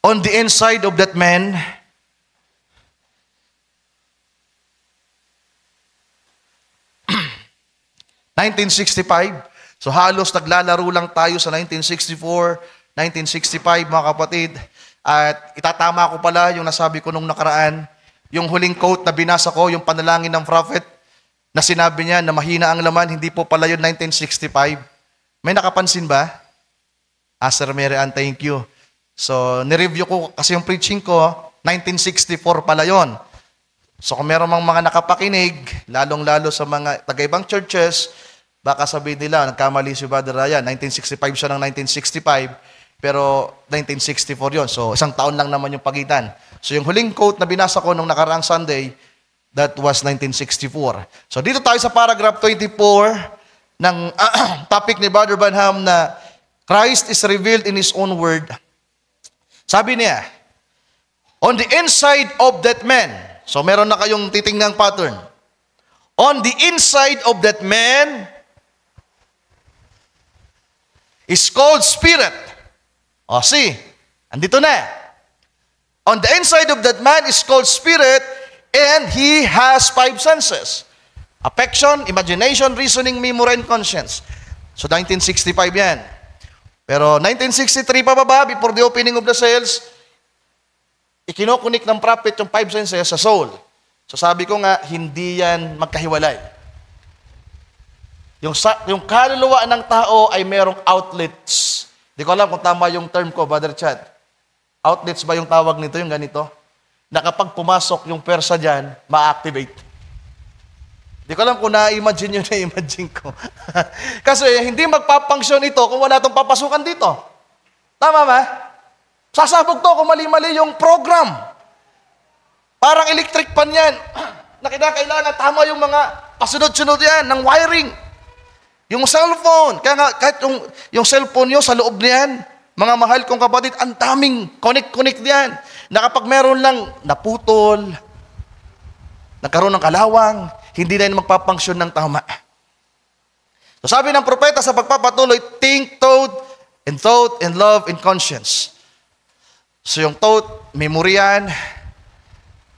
On the inside of that man, (1965), so halos naglalaro lang tayo sa 1964, 1965, mga kapatid. At itatama ko pala yung nasabi ko nung nakaraan, yung huling quote na binasa ko, yung panalangin ng prophet, na sinabi niya na mahina ang laman, hindi po pala yun 1965. May nakapansin ba? Sir Mary Ann, thank you. So, nireview ko kasi yung preaching ko, 1964 pala yun. So, kung meron mga nakapakinig, lalong-lalo sa mga taga-ibang churches, baka sabihin nila, nagkamali si Brother Ryan, 1965 siya ng 1965, pero 1964 yon. So, isang taon lang naman yung pagitan. So, yung huling quote na binasa ko nung nakaraang Sunday, that was 1964. So, dito tayo sa paragraph 24 ng topic ni Brother Branham na Christ is revealed in His own word. Sabi niya, on the inside of that man, so meron na kayong titingnang pattern. On the inside of that man is called spirit. O, see, andito na. On the inside of that man is called spirit, and he has five senses. Affection, imagination, reasoning, memory, and conscience. So, 1965 yan. Pero 1963 pababa, before the opening of the cells, ikinokunik ng prophet yung five senses sa soul. So, sabi ko nga, hindi yan magkahiwalay. Yung kaluluwa ng tao ay merong outlets. Di ko alam kung tama yung term ko, Brother Chad. Outlets ba yung tawag nito, yung ganito? Na kapag pumasok yung persa dyan, ma-activate. Di ko alam kung na-imagine yun, na-imagine ko. Kasi hindi magpapunction ito kung wala itong papasukan dito. Tama ba? Sasabog to kung mali-mali yung program. Parang electric pan yan. Na kailangan tama yung mga pasunod-sunod yan ng wiring. Yung cellphone, kaya nga, kahit yung cellphone nyo sa loob niyan, mga mahal kong kapatid, ang daming connect diyan. Na kapag meron lang naputol, nagkaroon ng kalawang, hindi na yun magpapunction ng tama. So sabi ng propeta sa pagpapatuloy, think, thought, and love, and conscience. So yung thought, memory yan.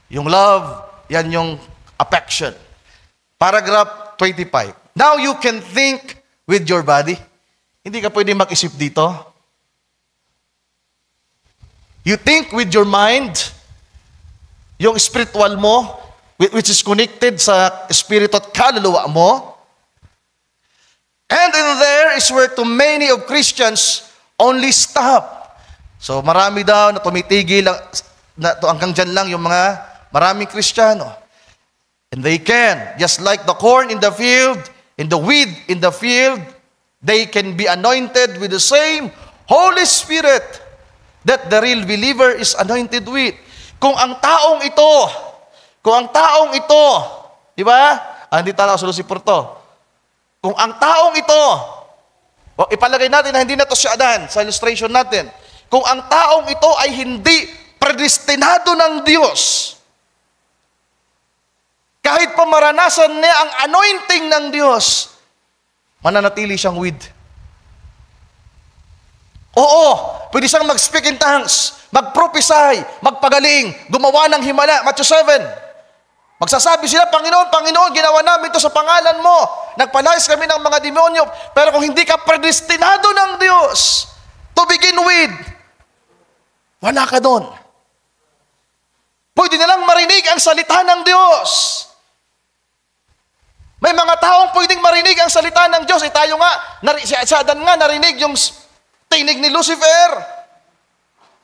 Yung love, yan yung affection. Paragraph 25. Now you can think with your body. Hindi ka pwede mag-isip dito. You think with your mind, yung spiritual mo, which is connected sa espiritu at kaluluwa mo. And in there is where too many of Christians only stop. So marami daw na tumitigil na hanggang dyan lang yung mga maraming Kristiyano. And they can, just like the corn in the field, in the wheat in the field, they can be anointed with the same Holy Spirit that the real believer is anointed with. Kung ang taong ito, di ba? Hindi tayo sa Lucifer to. Kung ang taong ito, ipalagay natin na hindi na to si Adan sa illustration natin. Kung ang taong ito ay hindi predestinado ng Diyos, kahit pa maranasan niya ang anointing ng Diyos, mananatili siyang weed. Oo, pwede siyang mag-speak in tongues, mag-prophesy, magpagaling, gumawa ng himala. Matthew 7. Magsasabi sila, Panginoon, Panginoon, ginawa namin ito sa pangalan mo. Nagpalayas kami ng mga demonyo. Pero kung hindi ka predestinado ng Diyos, to begin with, wala ka doon. Pwede nilang marinig ang salita ng Diyos. May mga taong pwedeng marinig ang salita ng Diyos. Tayo nga, si Adan nga narinig yung tinig ni Lucifer.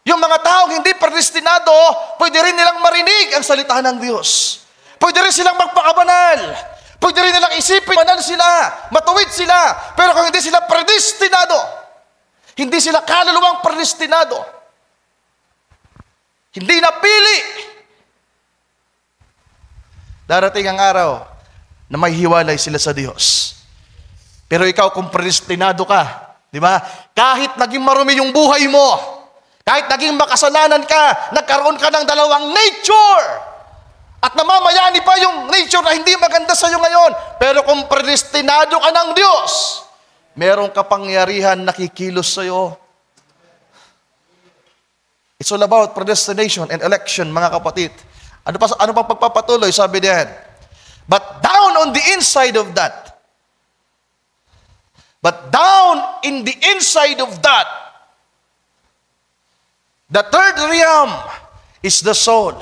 Yung mga taong hindi predestinado, pwede rin nilang marinig ang salita ng Diyos. Pwede rin silang magpakabanal. Pwede rin nilang isipin, banal sila, matuwid sila. Pero kung hindi sila predestinado, hindi sila kaluluwang predestinado, hindi napili, darating ang araw na may hiwalay sila sa Diyos. Pero ikaw kung predestinado ka, di ba? Kahit naging marumi yung buhay mo, kahit naging makasalanan ka, nagkaroon ka ng dalawang nature, at namamayani pa yung nature na hindi maganda sa iyo ngayon, pero kung predestinado ka ng Diyos, merong kapangyarihan nakikilos sa iyo. It's all about predestination and election, mga kapatid. Ano pa pagpapatuloy? Sabi diyan, but down on the inside of that, the third realm is the soul.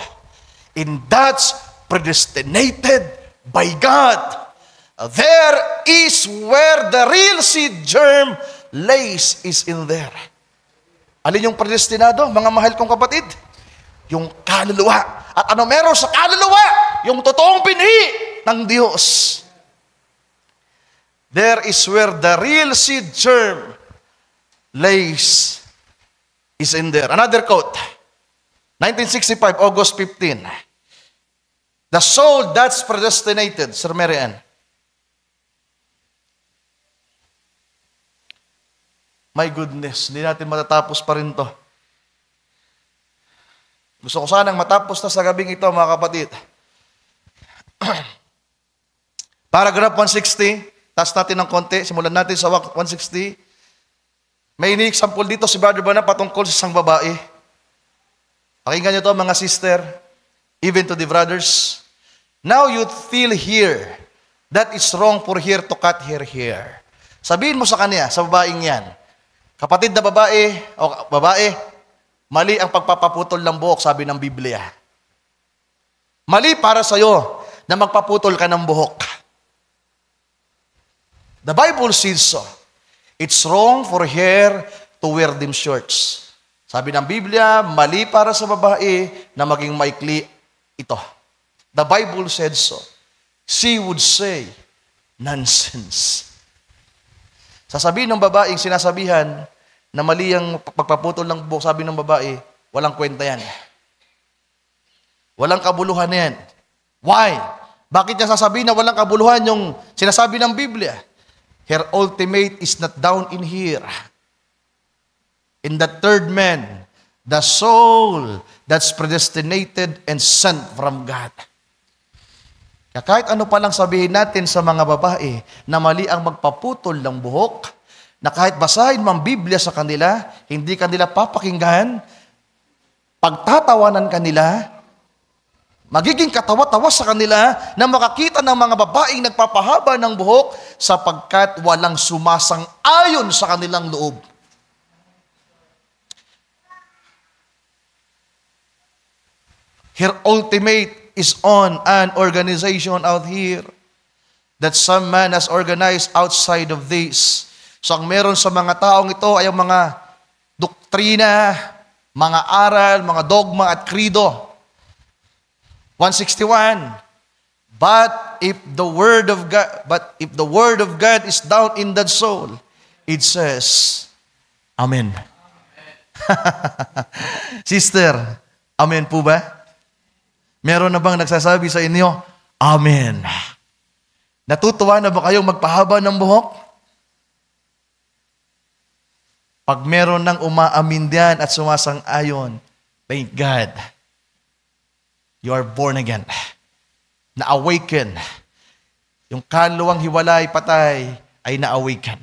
And that's predestinated by God. There is where the real seed germ lays, is in there. Alin yung predestinado, mga mahal kong kapatid? Yung kaluluwa. At ano meron sa kaluluwa? Yung totoong binhi ng Diyos. There is where the real seed germ lays, is in there. Another quote, 1965, August 15. The soul that's predestinated, Sir Mary Ann. My goodness, hindi natin matatapos pa rin to. Gusto ko sanang matapos na sa gabing ito, mga kapatid. Paragraph 160, taas natin ng konti, simulan natin sa 160. May ini-example dito si Brother Bana patungkol sa isang babae. Pakinggan nyo to, mga sister, even to the brothers. Now you feel here that it's wrong for her to cut her hair. Sabihin mo sa kanya, sa babaeng yan, kapatid na babae, o babae, mali ang pagpapaputol ng buhok, sabi ng Biblia. Mali para sa'yo na magpaputol ka ng buhok. The Bible says so. It's wrong for her to wear them shorts. Sabi ng Biblia, mali para sa babae na maging maikli ito. The Bible said so. She would say, nonsense. Sasabihin ng babaeng sinasabihan na mali ang pagpaputol ng buhok, sabi ng babae, walang kwenta yan. Walang kabuluhan yan. Why? Bakit niya sasabihin na walang kabuluhan yung sinasabi ng Biblia? Her ultimate is not down in here. In the third man, the soul that's predestinated and sent from God. Kaya kahit ano palang sabihin natin sa mga babae na mali ang magpaputol ng buhok, na kahit basahin mang Biblia sa kanila, hindi kanila papakinggan, Pagtatawanan kanila, magiging katawa-tawa sa kanila na makakita ng mga babaeng nagpapahaba ng buhok sapagkat walang sumasang-ayon sa kanilang loob. Her ultimate is on an organization out here that some man has organized outside of this. So ang meron sa mga taong ito ay ang mga doktrina, mga aral, mga dogma at krido. 161. But if the word of God is down in that soul, it says, Amen. Sister, amen po ba? Meron na bang nagsasabi sa inyo, Amen? Natutuwa na ba kayong magpahaba ng buhok? Pag meron nang umaamin diyan at sumasang-ayon, thank God, you are born again. Na-awaken. Yung kaluluwang hiwalay, patay, ay na-awaken.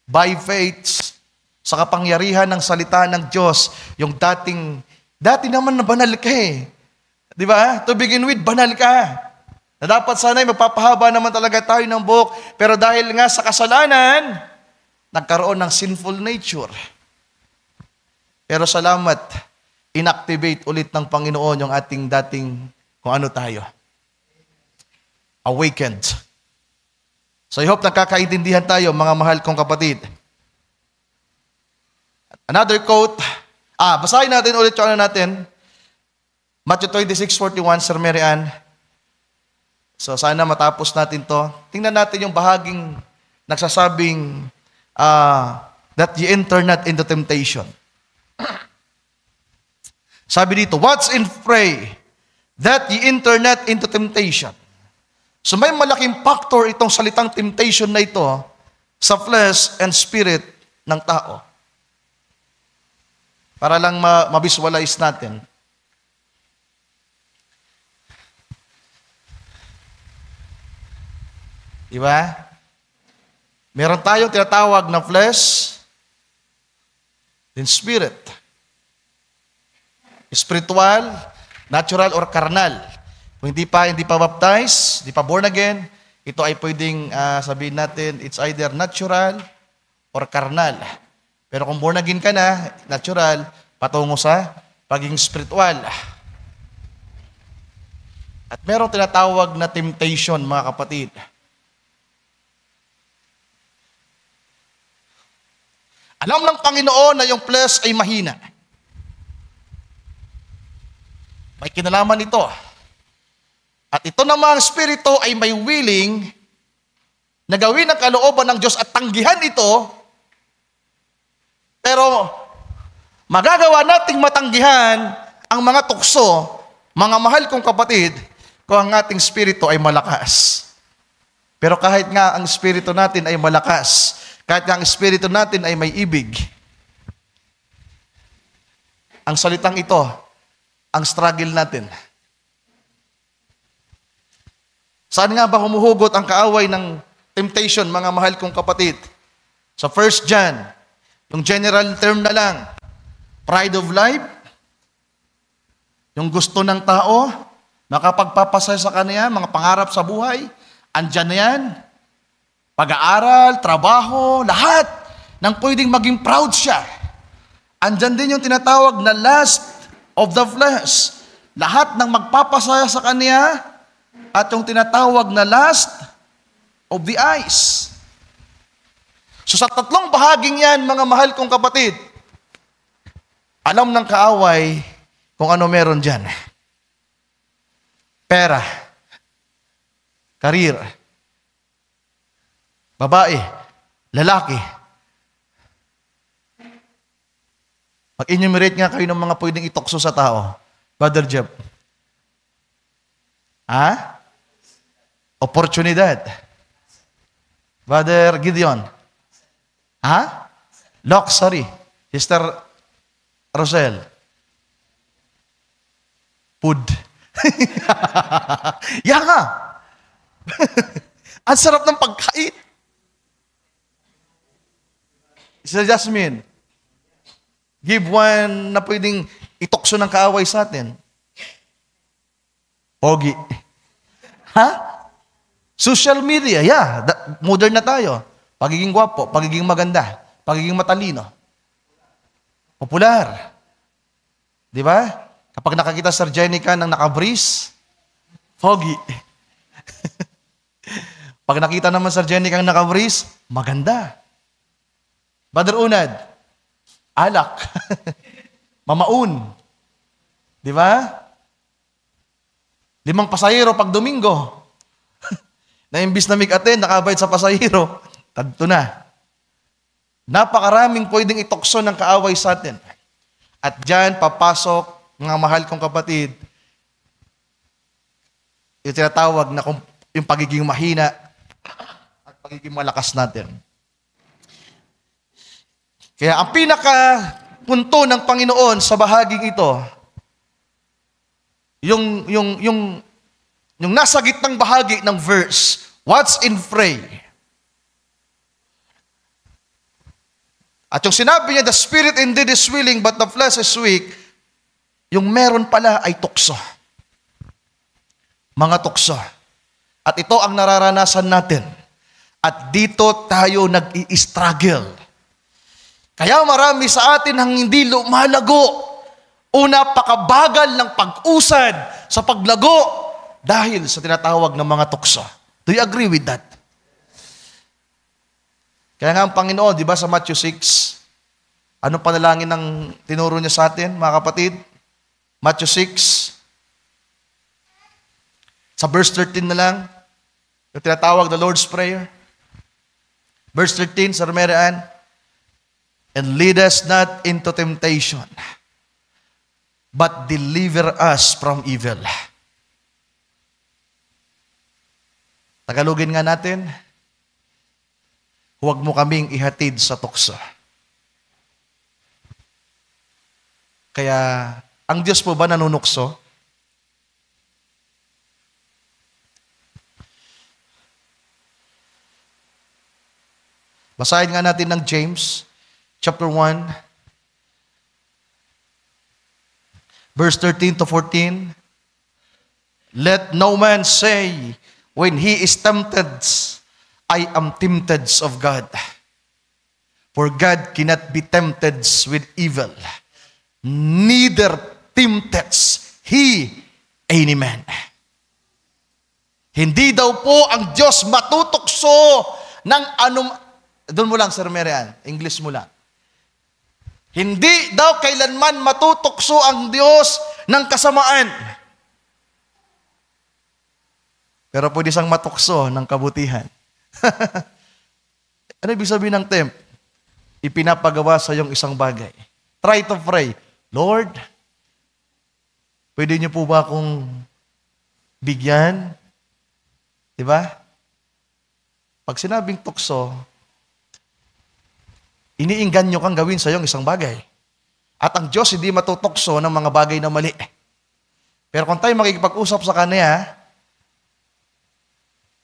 By faith, sa kapangyarihan ng salita ng Diyos, yung dati naman na banal ka eh. Di ba? To begin with, banal ka. Na dapat sana'y magpapahaba naman talaga tayo ng buhok. Pero dahil nga sa kasalanan, nagkaroon ng sinful nature. Pero salamat, inactivate ulit ng Panginoon yung ating dating kung ano tayo. Awakened. So I hope nakakaintindihan tayo, mga mahal kong kapatid. Another quote. Basahin natin ulit yung ano natin. Matthew 26:41, Sir Mary Ann. So sana matapos natin to. Tingnan natin yung bahaging nagsasabing that ye enter not into temptation. Sabi dito, watch and pray that ye enter not into temptation. So may malaking factor itong salitang temptation na ito sa flesh and spirit ng tao. Para lang mabisualize natin. Diba? Meron tayong tinatawag na flesh and spirit. Spiritual, natural, or carnal. Kung hindi pa baptized, hindi pa born again, ito ay pwedeng sabihin natin, it's either natural or carnal. Pero kung born again ka na, natural, patungo sa pagiging spiritual. At merong tinatawag na temptation, mga kapatid. Alam ng Panginoon na yung flesh ay mahina. May kinalaman ito. At ito namang spirito ay may willing na gawin ang kalooban ng Diyos at tanggihan ito. Pero magagawa nating matanggihan ang mga tukso, mga mahal kong kapatid, kung ang ating spirito ay malakas. Pero kahit nga ang spirito natin ay malakas, kahit nga ang espiritu natin ay may ibig, ang salitang ito, ang struggle natin. Saan nga ba humuhugot ang kaaway ng temptation, mga mahal kong kapatid? Sa 1 John, yung general term na lang, pride of life, yung gusto ng tao, makapagpapasaya sa kanya, mga pangarap sa buhay, andyan na yan. Pag-aaral, trabaho, lahat ng pwedeng maging proud siya. Andyan din yung tinatawag na lust of the flesh. Lahat ng magpapasaya sa kanya at yung tinatawag na lust of the eyes. So sa tatlong bahaging yan, mga mahal kong kapatid, alam ng kaaway kung ano meron dyan. Pera, career, babae, lalaki. Mag-enumerate nga kayo ng mga pwedeng itokso sa tao. Brother Jeff. Oportunidad. Brother Gideon. Luxury. Sister Rosel. Food. Yanga. Ang sarap ng pagkain. Sister Jasmine, give one na pwedeng itukso ng kaaway sa atin? Pogi. Ha? Social media, yeah. Modern na tayo. Pagiging gwapo, pagiging maganda, pagiging matalino. Popular. Di ba? Kapag nakakita Sir Jenica ng nakabris, pogi. Pag nakita naman Sir Jenica ng nakabris, maganda. Brother Unad, alak. Mamaun. Di ba? 5 pasahero pag Domingo. Na imbis na mig-attend, nakabayad sa pasahero, tadto na. Napakaraming pwedeng itokso ng kaaway sa atin. At dyan papasok, mga mahal kong kapatid, yung tinatawag na yung pagiging mahina at pagiging malakas natin. Kaya ang pinaka-punto ng Panginoon sa bahaging ito, yung nasa gitnang bahagi ng verse, what's in fray? At yung sinabi niya, the spirit indeed is willing, but the flesh is weak, yung meron pala ay tukso. Mga tukso. At ito ang nararanasan natin. At dito tayo nag-i-struggle. Kaya marami sa atin ang hindi lumalago. Una, pakabagal ng pag-usad sa paglago dahil sa tinatawag ng mga tukso. Do you agree with that? Kaya nga ang Panginoon, di ba sa Matthew 6, ano panalangin ng tinuro niya sa atin, mga kapatid? Matthew 6, sa verse 13 na lang, yung tinatawag the Lord's Prayer. Verse 13, Sir Marian, and lead us not into temptation, but deliver us from evil. Tagalogin nga natin, huwag mo kaming ihatid sa tukso. Kaya, ang Diyos po ba nanunukso? Basahin nga natin ng James, chapter 1, verse 13 to 14. Let no man say, when he is tempted, I am tempted of God. For God cannot be tempted with evil, neither tempteth he any man. Hindi daw po ang Diyos matutukso ng anum... Doon mo lang, Sir Marian. English mo lang. Hindi daw kailanman matutukso ang Diyos ng kasamaan. Pero pwede siyang matukso ng kabutihan. Ano ibig sabihin ng tempt? Ipinapagawa sa iyong isang bagay. Try to pray, Lord, pwede niyo po ba akong bigyan? Diba? Pag sinabing tukso, iniingganyo kang gawin sa iyong isang bagay. At ang Diyos hindi matutokso ng mga bagay na mali. Pero kung tayo makikipag-usap sa Kanya,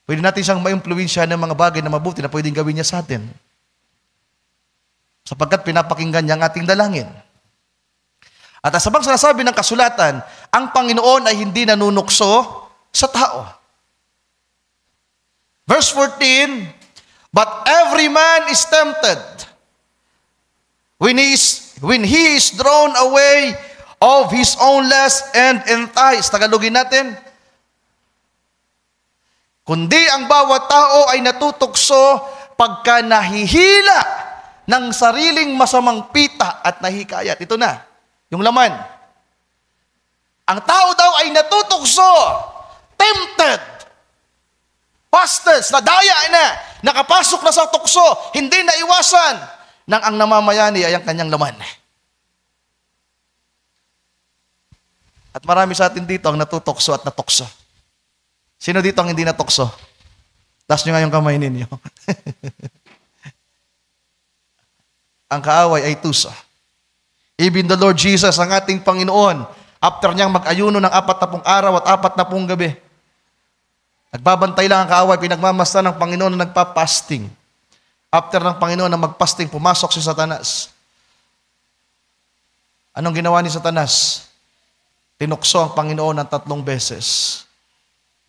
pwede natin siyang ma-impluwensya ng mga bagay na mabuti na pwedeng gawin niya sa atin. Sapagkat pinapakinggan niya ang ating dalangin. At asabang sinasabi ng kasulatan, ang Panginoon ay hindi nanunukso sa tao. Verse 14, but every man is tempted when he is drawn away of his own lust and enticed. Tagalogin natin. Kundi ang bawat tao ay natutukso pagka nahihila ng sariling masamang pita at nahikayat. Ito na, yung laman. Ang tao daw ay natutukso, tempted, past tense, nadaya na, nakapasok na sa tukso, hindi na iwasan, nang ang namamayani ay ang kanyang laman. At marami sa atin dito ang natutokso at natukso. Sino dito ang hindi natukso? Taas nyo nga yung kamay ninyo. Ang kaaway ay tuso. Even the Lord Jesus, ang ating Panginoon, after niyang mag-ayuno ng 40 araw at 40 gabi, nagbabantay lang ang kaaway, pinagmamasta ng Panginoon na nagpa-fasting. After ng Panginoon na mag-fasting, pumasok si Satanas. Anong ginawa ni Satanas? Tinukso ang Panginoon ng 3 beses.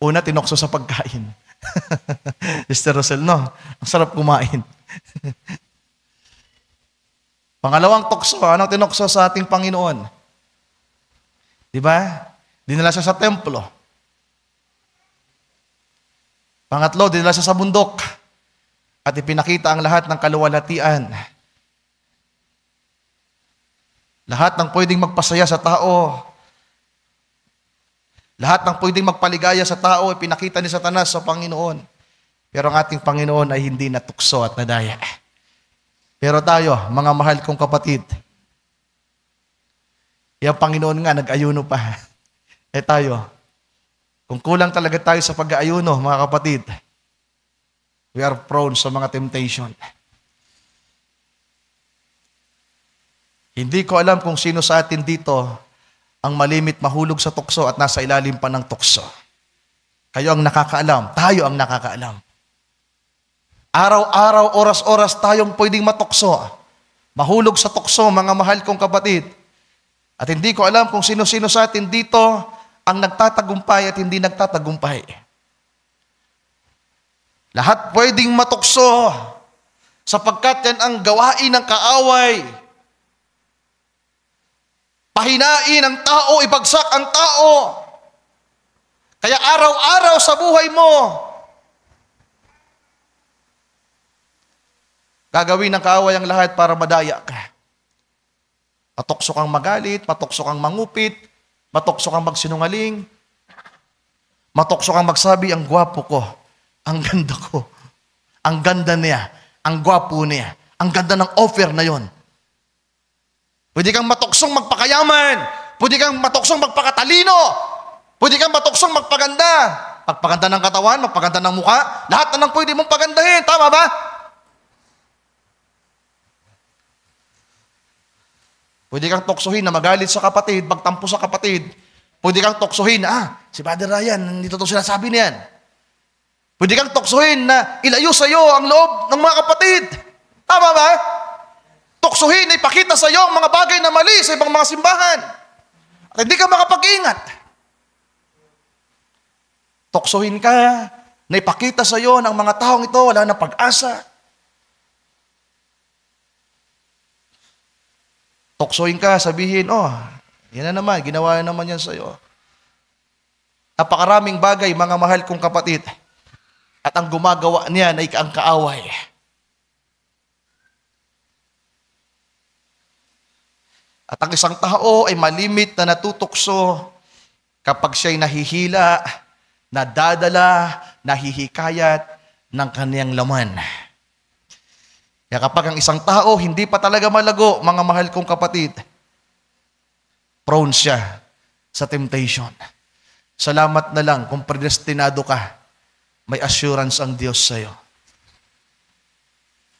Una, tinukso sa pagkain. Mr. Rosel, no? Ang sarap kumain. Pangalawang tukso, anong tinukso sa ating Panginoon? Di ba? Dinala siya sa templo. Pangatlo, dinala siya sa bundok. At ipinakita ang lahat ng kaluwalhatian. Lahat ng pwedeng magpasaya sa tao. Lahat ng pwedeng magpaligaya sa tao, ipinakita ni Satanas sa Panginoon. Pero ang ating Panginoon ay hindi natukso at nadaya. Pero tayo, mga mahal kong kapatid, yung Panginoon nga, nag-ayuno pa. Tayo, kung kulang talaga tayo sa pag-aayuno, mga kapatid, we are prone sa mga temptation. Hindi ko alam kung sino sa atin dito ang malimit mahulog sa tukso at nasa ilalim pa ng tukso. Kayo ang nakakaalam, tayo ang nakakaalam. Araw-araw, oras-oras tayong pwedeng matukso. Mahulog sa tukso, mga mahal kong kapatid. At hindi ko alam kung sino-sino sa atin dito ang nagtatagumpay at hindi nagtatagumpay. Lahat pwedeng matukso sapagkat yan ang gawain ng kaaway. Pahinain ang tao, ibagsak ang tao. Kaya araw-araw sa buhay mo, gagawin ng kaaway ang lahat para madaya ka. Matukso kang magalit, matukso kang mangupit, matukso kang magsinungaling, matukso kang magsabi, ang gwapo ko, ang ganda ko, ang ganda niya, ang gwapo niya, ang ganda ng offer na yon. Pwede kang matuksong magpakayaman. Pwede kang matuksong magpakatalino. Pwede kang matuksong magpaganda. Magpaganda ng katawan, magpaganda ng mukha. Lahat na lang pwede mong pagandahin. Tama ba? Pwede kang tuksuhin na magalit sa kapatid, magtampo sa kapatid. Pwede kang tuksuhin na, si Brother Ryan, dito to sinasabi niyan. Pwede kang tuksuhin na ilayo sa iyo ang loob ng mga kapatid. Tama ba? Tuksuhin na ipakita sa iyo ang mga bagay na mali sa ibang mga simbahan. At hindi ka makapag-ingat. Tuksuhin ka na ipakita sa iyo ng mga taong ito wala na pag-asa. Tuksuhin ka, sabihin, yan na naman, ginawa na naman yan sa iyo. Napakaraming bagay, mga mahal kong kapatid. At ang gumagawa niyan ay ang kaaway. At ang isang tao ay malimit na natutukso kapag siya'y nahihila, nadadala, nahihikayat ng kaniyang laman. Kaya kapag ang isang tao hindi pa talaga malago, mga mahal kong kapatid, prone siya sa temptation. Salamat na lang kung predestinado ka, may assurance ang Diyos sa iyo.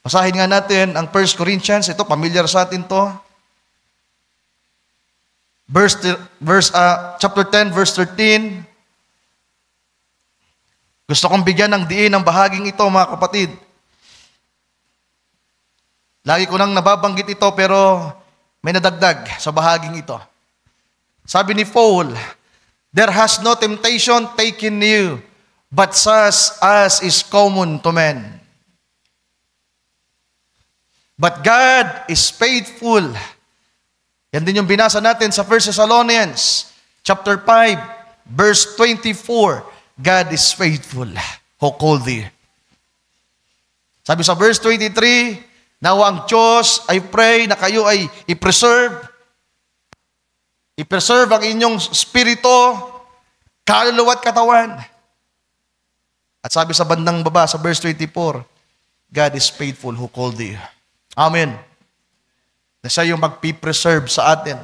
Basahin nga natin ang 1 Corinthians, ito familiar sa atin to. Chapter 10, verse 13. Gusto kong bigyan ng diin ang bahaging ito, mga kapatid. Lagi ko nang nababanggit ito pero may nadagdag sa bahaging ito. Sabi ni Paul, there has no temptation taken you, but such as is common to men. But God is faithful. Yan din yung binasa natin sa 1 Thessalonians, chapter 5, verse 24. God is faithful who called thee. Sabi sa verse 23, nawa ang Diyos, I pray na kayo ay i-preserve ang inyong spirito, kaluluwa at katawan. At sabi sa bandang baba, sa verse 24, God is faithful who called thee. Amen. Na siya yung magpipreserve sa atin.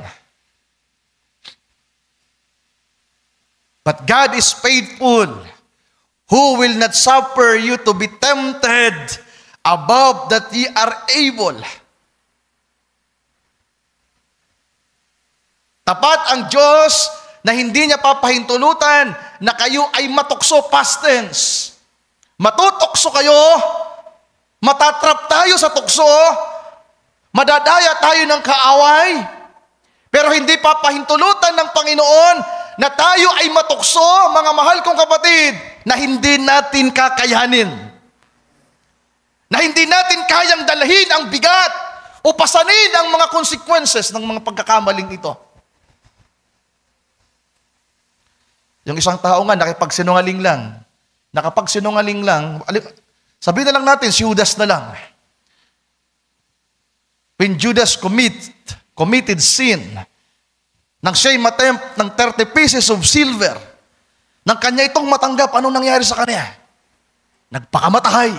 But God is faithful, who will not suffer you to be tempted above that ye are able. Tapat ang Diyos na hindi niya papahintulutan na kayo ay matukso, past tense. Matutokso kayo, matatrap tayo sa tukso, madadaya tayo ng kaaway, Pero hindi papahintulutan ng Panginoon na tayo ay matukso, mga mahal kong kapatid, na hindi natin kakayanin. Na hindi natin kayang dalhin ang bigat o pasanin ang mga consequences ng mga pagkakamaling ito. Yung isang tao nga, nakapagsinungaling lang, sabihin na lang natin, si Judas na lang. When Judas committed sin, nang siya'y matempt ng 30 pieces of silver, nang kanya itong matanggap, anong nangyari sa kanya? Nagpakamatay.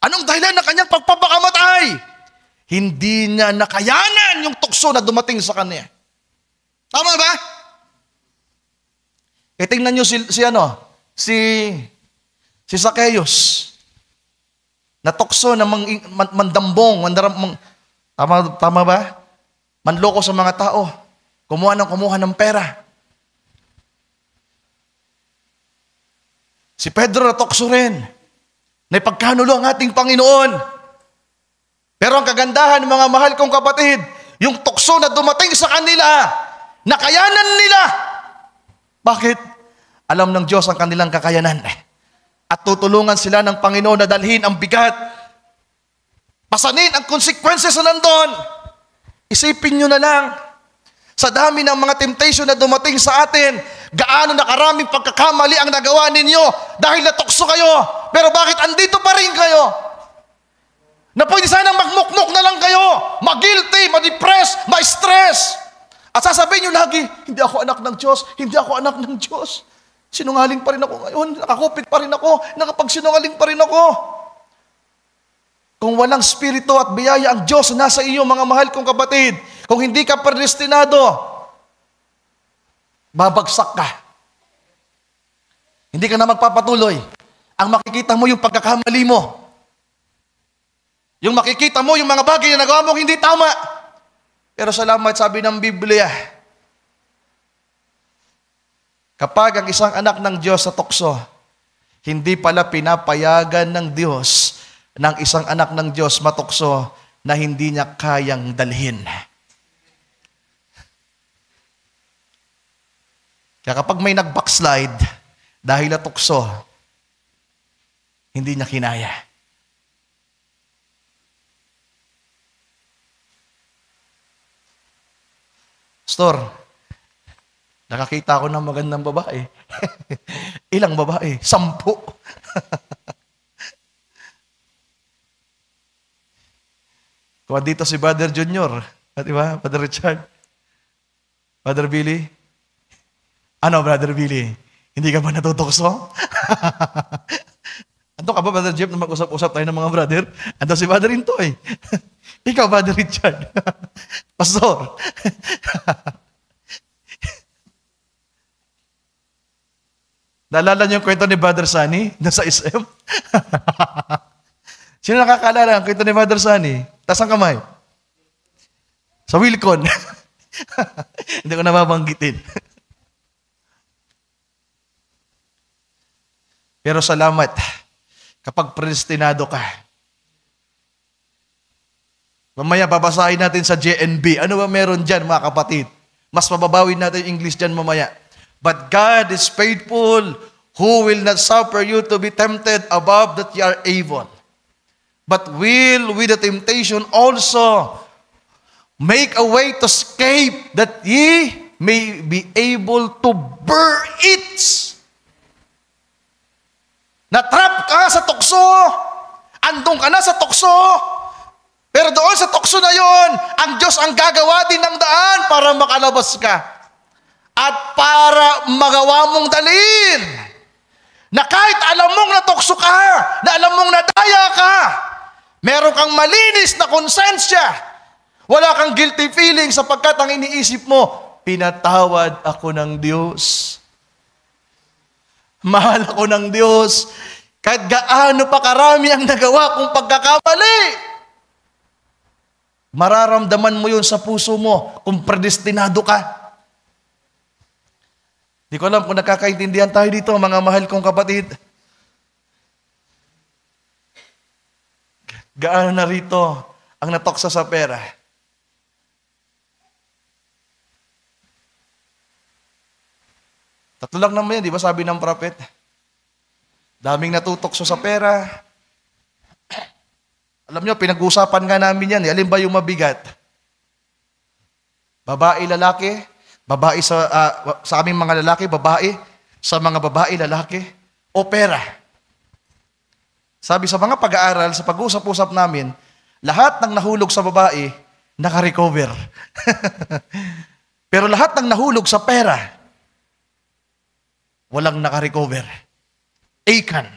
Anong dahilan ng kanyang pagpapakamatay? Hindi niya nakayanan yung tukso na dumating sa kanya. Tama ba? E tingnan nyo si Zacchaeus. Natukso na mandambong, tama ba? Manloko sa mga tao. Kumuha ng pera. Si Pedro natukso rin. Na ipagkanulo ang ating Panginoon. Pero ang kagandahan, mga mahal kong kapatid, yung tukso na dumating sa kanila, nakayanan nila. Bakit? Alam ng Diyos ang kanilang kakayanan. At tutulungan sila ng Panginoon na dalhin ang bigat. Pasanin ang consequences na nandun. Isipin nyo na lang, sa dami ng mga temptation na dumating sa atin, gaano na karaming pagkakamali ang nagawa ninyo dahil natukso kayo. Pero bakit andito pa rin kayo? Na pwede sanang magmukmuk na lang kayo, mag-guilty, ma-depress, ma-stress. At sasabihin nyo lagi, hindi ako anak ng Diyos, hindi ako anak ng Diyos. Sinungaling pa rin ako ngayon, nakakupit pa rin ako, nakapagsinungaling pa rin ako. Kung walang spirito at biyaya ang Diyos nasa iyo, mga mahal kong kapatid, kung hindi ka predestinado, babagsak ka. Hindi ka na magpapatuloy. Ang makikita mo yung pagkakamali mo. Yung makikita mo yung mga bagay na nagawa mo hindi tama. Pero salamat, sabi ng Biblia, kapag ang isang anak ng Diyos sa tukso, hindi pala pinapayagan ng Diyos ng isang anak ng Diyos matukso na hindi niya kayang dalhin. Kaya kapag may nag-backslide dahil natukso, hindi niya kinaya. Pastor, nakakita ko ng magandang babae. Ilang babae? 10. Kuha dito si Brother Junior. Di ba? Brother Richard. Brother Billy. Ano, Brother Billy? Hindi ka ba natutukso? Ando ka ba, Brother Jeff, na mag-usap-usap tayo ng mga brother? Ando si Brother Intoy. Ikaw, Brother Richard. Pastor. Naalala niyo yung kwento ni Brother Sunny sa SM? Sino nakakaalala ang kwento ni Brother Sunny? Taas ang kamay. Sa Wilcon. Hindi ko nababanggitin. Pero salamat, kapag predestinado ka. Mamaya babasahin natin sa JNB. Ano ba meron dyan, mga kapatid? Mas mababawin natin yung English dyan mamaya. But God is faithful, who will not suffer you to be tempted above that you are able, but will with the temptation also make a way to escape, that ye may be able to bear it. Natrap ka sa tukso, andong ka na sa tukso, pero doon sa tukso na yon, ang Diyos ang gagawa din ng daan para makalabas ka. At para magawa mong dalhin, na kahit alam mong natukso ka, na alam mong nadaya ka, meron kang malinis na konsensya, wala kang guilty feeling sapagkat ang iniisip mo, pinatawad ako ng Diyos. Mahal ako ng Diyos. Kahit gaano pa karami ang nagawa kong pagkakamali. Mararamdaman mo yun sa puso mo kung predestinado ka. Di ko alam kung nakakaintindihan tayo dito, mga mahal kong kapatid. Gaano na rito ang natoksa sa pera. Tatlo lang naman yan, di ba sabi ng prophet? Daming natutokso sa pera. Alam nyo, pinag-uusapan nga namin yan. Alin ba yung mabigat? Babae, lalaki? Babae sa aming mga lalaki, babae? Sa mga babae, lalaki? O pera? Sabi sa mga pag-aaral, sa pag-usap-usap namin, lahat ng nahulog sa babae, naka-recover. Pero lahat ng nahulog sa pera, walang naka-recover. Achan,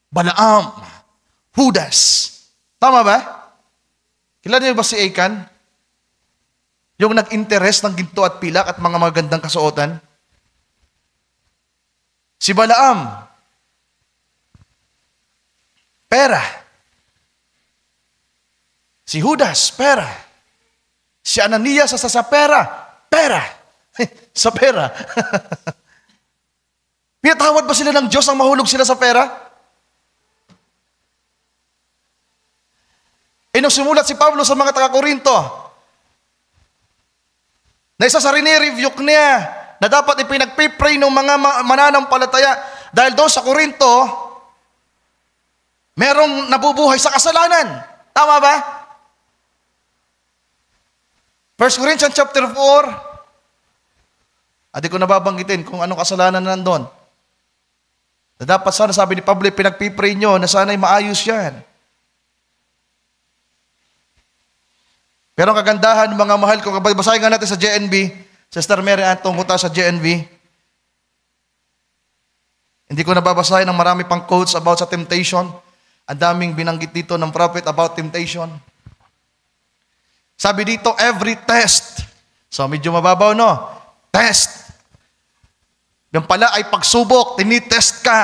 Balaam, Judas. Tama ba? Kilala niyo ba si Achan? Yung nag-interest ng ginto at pilak at mga magandang kasuotan? Si Balaam, pera. Si Judas, pera. Si Ananias sa pera. Pera. Sa pera. Pinatawad ba sila ng Diyos ang mahulog sila sa pera? Nung sumulat si Pablo sa mga taga-Korinto, na isa sa rini-review niya na dapat ipinagpipray ng mga mananampalataya dahil doon sa Korinto, merong nabubuhay sa kasalanan. Tama ba? 1 Corinthians chapter 4, di ko nababanggitin kung anong kasalanan nandun. Na dapat sana, sabi ni Pablo, pinagpipray nyo na sana'y maayos yan. Pero ang kagandahan, mga mahal ko, basahin nga natin sa JNB, Sister Mary Ann, tungkol tayo sa JNB. Hindi ko nababasahin ng marami pang quotes about sa temptation. Ang daming binanggit dito ng prophet about temptation. Sabi dito, every test. So medyo mababaw, no? Test. Yung pala ay pagsubok, tinitest ka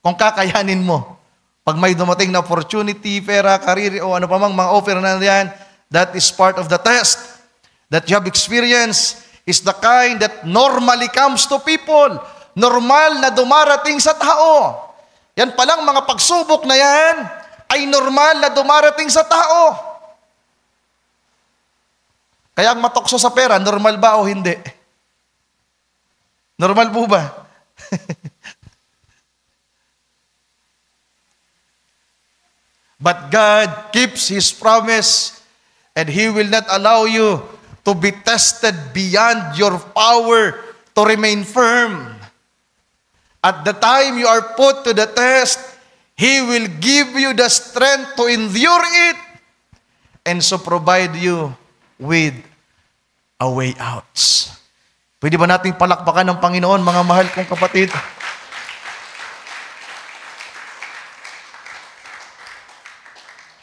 kung kakayanin mo. Pag may dumating na opportunity, pera, career, o ano pa mang mga offer na yan, that is part of the test that you have experienced is the kind that normally comes to people. Normal na dumarating sa tao. Yan palang mga pagsubok na yan ay normal na dumarating sa tao. Kaya ang matokso sa pera, normal ba o hindi? Normal po ba? But God keeps His promise and He will not allow you to be tested beyond your power to remain firm. At the time you are put to the test, He will give you the strength to endure it and so provide you with a way out. Pwede ba nating palakpakan ng Panginoon, mga mahal kong kapatid?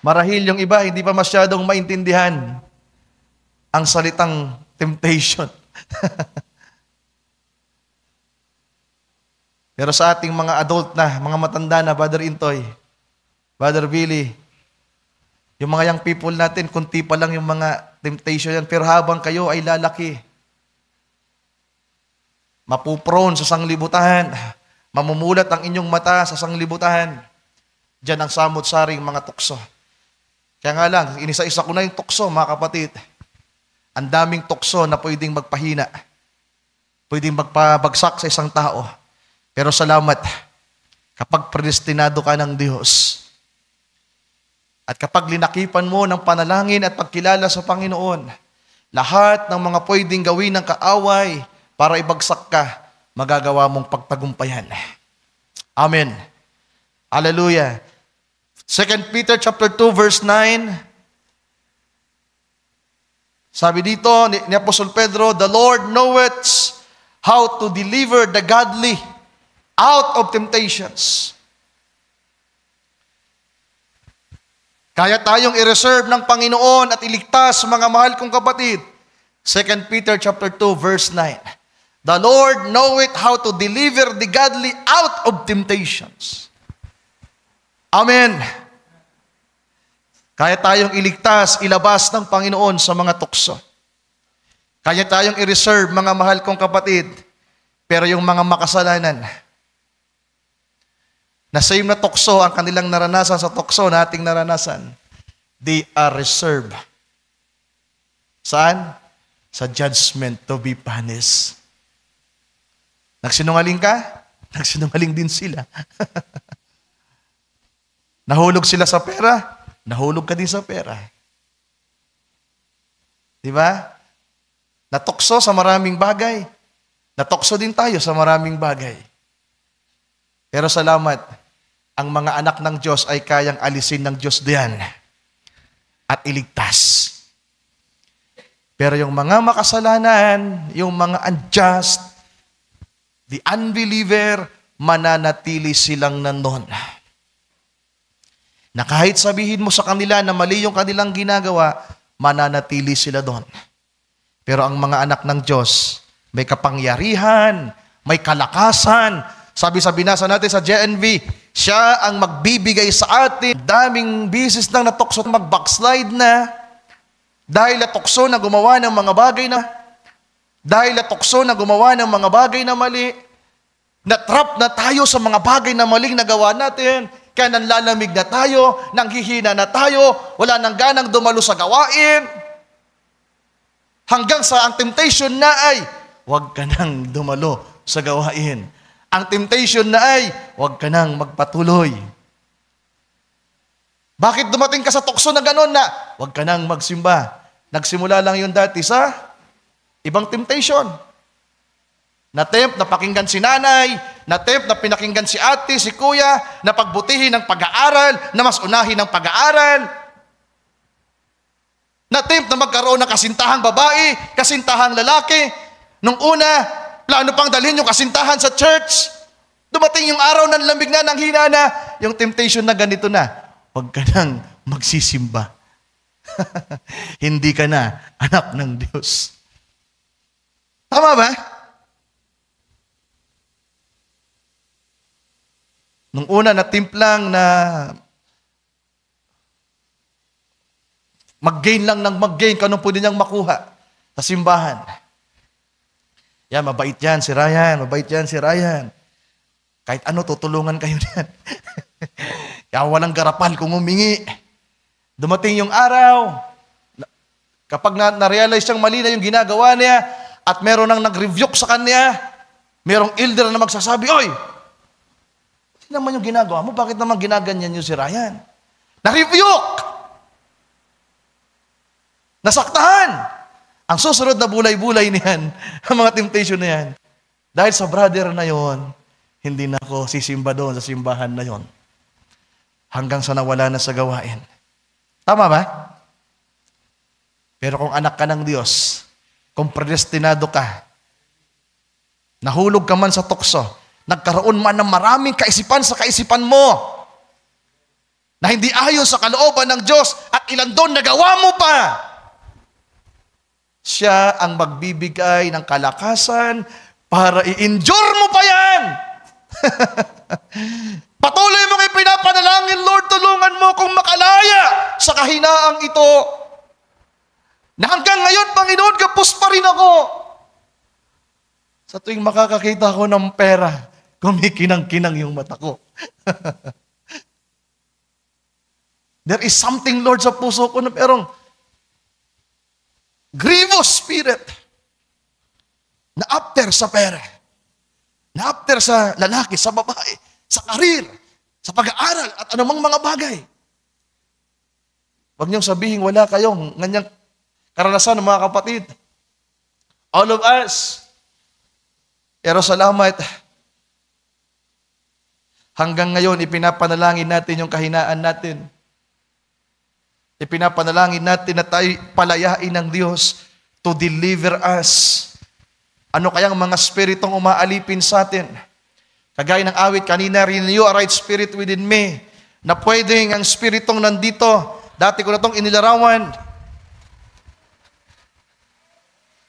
Marahil yung iba, hindi pa masyadong maintindihan ang salitang temptation. Pero sa ating mga adult na, mga matanda na, Brother Intoy, Brother Billy, yung mga young people natin, kunti pa lang yung mga temptation yan. Pero habang kayo ay lalaki, mapuprone sa sanglibutan, mamumulat ang inyong mata sa sanglibutan, diyan ang samot-saring mga tukso. Kaya nga lang, inisa-isa ko na yung tukso, mga kapatid. Ang daming tukso na pwedeng magpahina, pwedeng magpabagsak sa isang tao. Pero salamat, kapag predestinado ka ng Diyos, at kapag linakipan mo ng panalangin at pagkilala sa Panginoon, lahat ng mga pwedeng gawin ng kaaway para ibagsak ka, magagawa mong pagtagumpayan. Amen. Hallelujah. 2 Peter chapter 2 verse 9. Sabi dito ni Apostle Pedro, the Lord knoweth how to deliver the godly out of temptations. Kaya tayong i-reserve ng Panginoon at iligtas, mga mahal kong kapatid. 2 Peter chapter 2 verse 9. The Lord knoweth how to deliver the godly out of temptations. Amen. Kaya tayong iligtas, ilabas ng Panginoon sa mga tukso. Kaya tayong i-reserve, mga mahal kong kapatid. Pero yung mga makasalanan, na same na tukso ang kanilang naranasan sa tukso na ating naranasan, they are reserved. Saan? Sa judgment to be punished. Nagsinungaling ka? Nagsinungaling din sila. Nahulog sila sa pera? Nahulog ka din sa pera. Di ba? Natukso sa maraming bagay. Natukso din tayo sa maraming bagay. Pero salamat, ang mga anak ng Diyos ay kayang alisin ng Diyos diyan at iligtas. Pero yung mga makasalanan, yung mga unjust, the unbeliever, mananatili silang nandun. Na kahit sabihin mo sa kanila na mali yung kanilang ginagawa, mananatili sila doon. Pero ang mga anak ng Diyos, may kapangyarihan, may kalakasan. Sabi sa binasa natin sa JNV, siya ang magbibigay sa atin. Daming bisis nang natukso mag-backslide na. Dahil natukso na gumawa ng mga bagay na. Dahil natukso na gumawa ng mga bagay na mali. Natrap na tayo sa mga bagay na maling nagawa natin. Kaya nanlalamig na tayo, nanghihina na tayo, wala nang ganang dumalo sa gawain. Hanggang sa ang temptation na ay, huwag ka nang dumalo sa gawain. Ang temptation na ay, huwag ka nang magpatuloy. Bakit dumating ka sa tukso na gano'n na, huwag ka nang magsimba? Nagsimula lang yun dati sa ibang temptation. Na-tempt na pakinggan si nanay, na-tempt na pinakinggan si ate, si kuya, na pagbutihin ng pag-aaral, na mas unahin ng pag-aaral. Na-tempt na magkaroon ng kasintahang babae, kasintahang lalaki. Nung una, plano pang dalhin yung kasintahan sa church. Dumating yung araw ng lamig na, ng hina na, yung temptation na ganito na, huwag ka nang magsisimba. Hindi ka na anak ng Diyos. Tama ba? Nung una na timplang na mag-gain lang ng mag-gain kung anong pwede niyang makuha sa simbahan. Yan, mabait yan si Ryan, mabait yan si Ryan. Kahit ano, tutulungan kayo niyan. Kaya walang garapal kung humingi. Dumating yung araw, kapag na-realize siyang mali na yung ginagawa niya, at meron nang nag-rebuke sa kanya, merong elder na magsasabi, oy, hindi naman yung ginagawa mo, bakit naman ginaganyan yung si Ryan? Na-rebuke! Nasaktahan! Ang susunod na bulay-bulay niyan, ang mga temptation na yan, dahil sa brother na yon, hindi na ako sisimba doon sa simbahan na yon. Hanggang sa nawala na sa gawain. Tama ba? Pero kung anak ka ng Diyos, kung predestinado ka, nahulog ka man sa tukso, nagkaroon man ng maraming kaisipan sa kaisipan mo, na hindi ayon sa kalooban ng Diyos, at ilan doon nagawa mo pa, siya ang magbibigay ng kalakasan para i-endure mo pa yan. Patuloy mong ipinapanalangin, Lord, tulungan mo kung makalaya sa kahinaang ito. Na hanggang ngayon, Panginoon, kapos pa rin ako. Sa tuwing makakakita ko ng pera, kumikinang-kinang yung mata ko. There is something, Lord, sa puso ko na merong grievous spirit na after sa pera, na after sa lalaki, sa babae, sa karir, sa pag-aaral, at anumang mga bagay. Huwag niyong sabihin, wala kayong nganyang karanasan ng mga kapatid. All of us. Pero salamat, hanggang ngayon, ipinapanalangin natin yung kahinaan natin. Ipinapanalangin natin na tayo palayain ng Diyos to deliver us. Ano kayang mga spiritong umaalipin sa atin? Kagaya ng awit kanina, renew a right spirit within me, na pwedeng ang spiritong nandito, dati ko na itong inilarawan.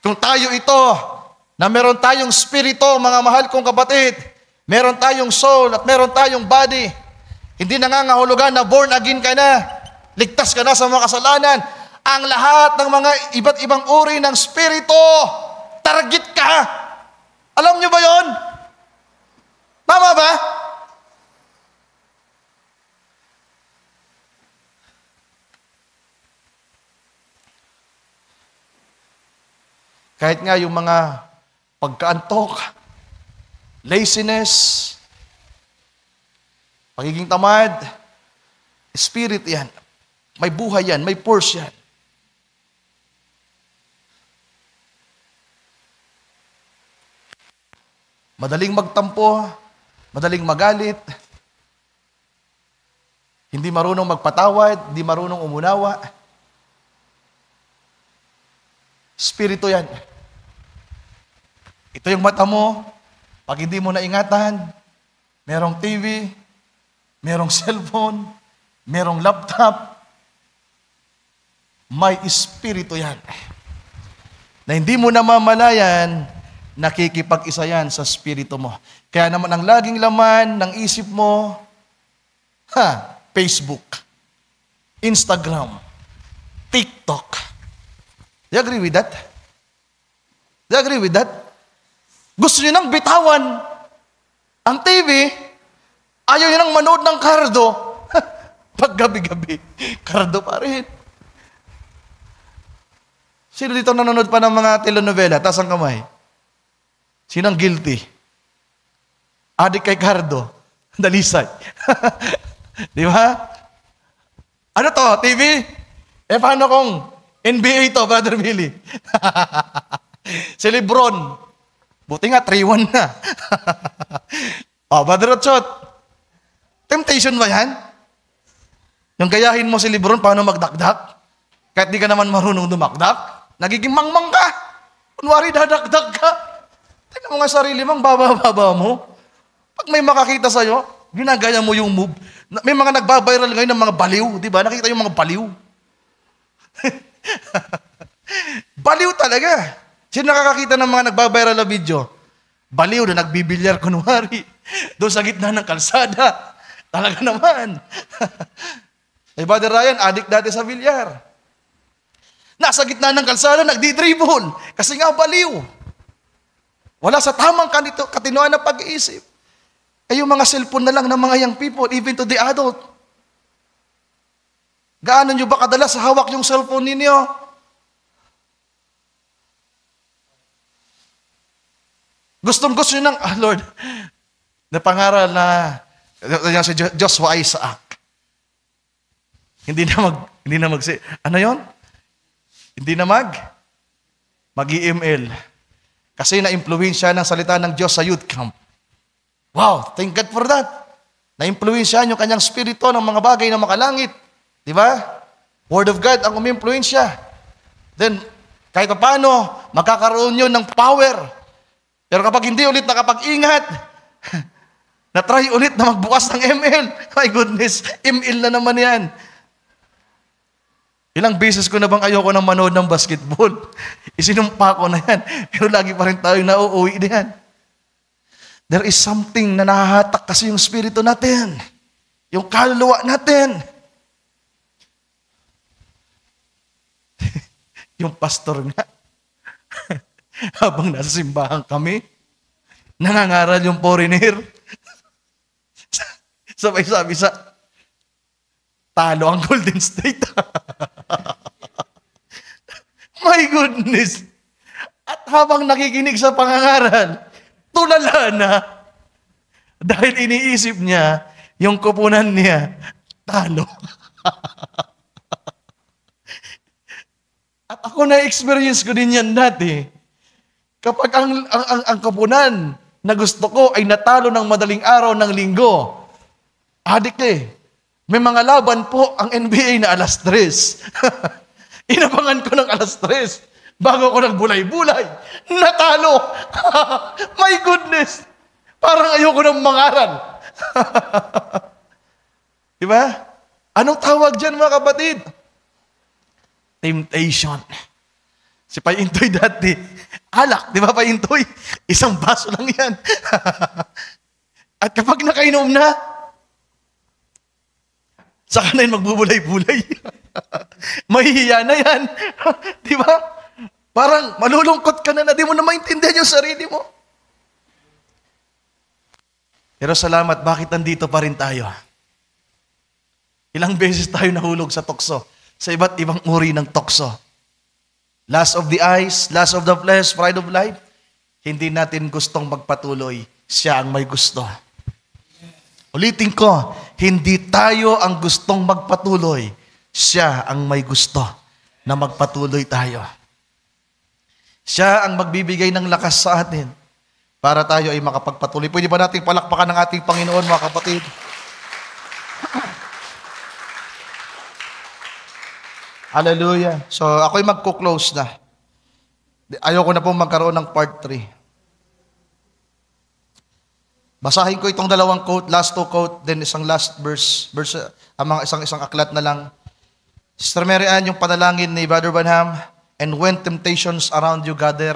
Kung tayo ito, na meron tayong spirito, mga mahal kong kapatid, meron tayong soul at meron tayong body, hindi nangangahulugan na born again ka na, ligtas ka na sa mga kasalanan. Ang lahat ng mga iba't ibang uri ng spirito, target ka. Alam nyo ba yon? Tama ba? Kahit nga yung mga pagkaantok, laziness, pagiging tamad, spirit yan. May buhay yan, may force yan. Madaling magtampo, madaling magalit, hindi marunong magpatawad, hindi marunong umunawa. Spirito yan. Ito yung mata mo, pag hindi mo naingatan, merong TV, merong cellphone, merong laptop, may espiritu yan. Na hindi mo namamalayan, nakikipag-isa yan sa spirito mo. Kaya naman ang laging laman ng isip mo, Facebook, Instagram, TikTok. Do you agree with that? Do you agree with that? Gusto niyo nang bitawan ang TV, ayaw niyo nang manood ng Cardo. Pag gabi-gabi, Cardo pa rin. Sino dito nanonood pa ng mga telenovela? Taas ang kamay. Sinang guilty? Adik kay Cardo. Dalisay. Di ba? Ano to? TV? Paano kung NBA to, Brother Billy? Si Lebron. Buti nga, 3-1 na. Brother Otchot. Temptation ba yan? Yung gayahin mo si Lebron, paano magdakdak? Kahit di ka naman marunong dumakdak, nagiging mangmang ka. Kunwari, dadakdak ka. Tingnan mo nga sarili mong baba-baba mo. Pag may makakita sa'yo, ginagaya mo yung move. May mga nagbabiral ngayon ng mga baliw, di ba? Nakita yung mga baliw. Baliw talaga. Sino nakakakita ng mga nagbabiral na video? Baliw na nagbibilyar kunwari. Doon sa gitna ng kalsada. Talaga naman. Brother Ryan, addict dati sa bilyar. Nasa gitna ng kalsada, nagdi-dribble. Kasi nga baliw. Wala sa tamang katinoan na pag-iisip. Yung mga cellphone na lang ng mga young people, even to the adult. Gaano nyo ba kadalas hawak yung cellphone ninyo? Gustong-gusto nyo ng, Lord, napangaral na, si Joshua Isaac. Hindi na ano yon? Hindi na mag-EML. Kasi na-impluwensya ng salita ng Diyos sa youth camp. Wow, thank God for that. Na-impluwensya yung kanyang spirito ng mga bagay na makalangit. Di ba? Word of God ang umimpluwensya. Then, kahit paano, magkakaroon yun ng power. Pero kapag hindi ulit nakapag-ingat, na-try ulit na magbukas ng ML. My goodness, ML na naman yan. Ilang beses ko na bang ayoko nang manood ng basketball? Isinumpa ko na yan. Pero lagi pa rin tayong nauuwi na yan. There is something na nahahatak kasi yung spirito natin. Yung kaluluwa natin. Yung pastor nga, habang nasa simbahan kami, nangangaral yung foreigner. Sabay sabi sa, talo ang Golden State. My goodness. At habang nakikinig sa pangangaral, tulala na. Dahil iniisip niya, yung kupunan niya, talo. At ako na-experience ko din yan dati. Kapag ang kupunan na gusto ko ay natalo ng madaling araw ng linggo, adik may mga laban po ang NBA na alas 3. Inabangan ko ng alas 3. Bago ako nagbulay-bulay, natalo. My goodness. Parang ayoko ng mangaral. Diba? Anong tawag dyan mga kapatid? Temptation. Si Payintoy dati, alak, di ba Payintoy? Isang baso lang yan. At kapag nakainom na, saka na yun magbubulay-bulay. Mahihiya na yan. Di ba? Parang malulungkot ka na di mo na maintindihan yung sarili mo. Pero salamat, bakit nandito pa rin tayo? Ilang beses tayo nahulog sa tukso, sa iba't ibang uri ng tukso. Lust of the eyes, lust of the flesh, pride of life. Hindi natin gustong magpatuloy siya ang may gusto. Ulitin ko, hindi tayo ang gustong magpatuloy. Siya ang may gusto na magpatuloy tayo. Siya ang magbibigay ng lakas sa atin para tayo ay makapagpatuloy. Pwede ba nating palakpakan ng ating Panginoon, mga kapatid? Hallelujah. So, ako'y magko-close na. Ayoko na pong magkaroon ng part 3. Basahin ko itong dalawang quote, last two quote, then isang last verse, isang aklat na lang. Sister Mary Ann, yung panalangin ni Brother Branham, and when temptations around you gather.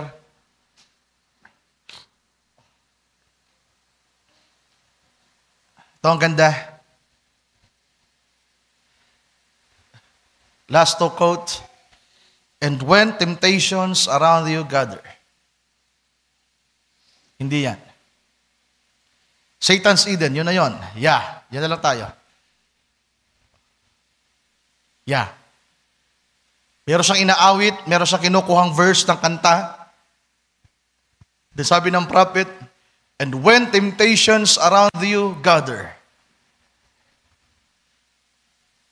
Ito ang ganda. Last two quote, and when temptations around you gather. Hindi yan. Satan's Eden, yun na yun. Yeah, yan na lang tayo. Yeah. Meron siyang inaawit, meron siyang kinukuhang verse ng kanta. Then sabi ng prophet, and when temptations around you gather.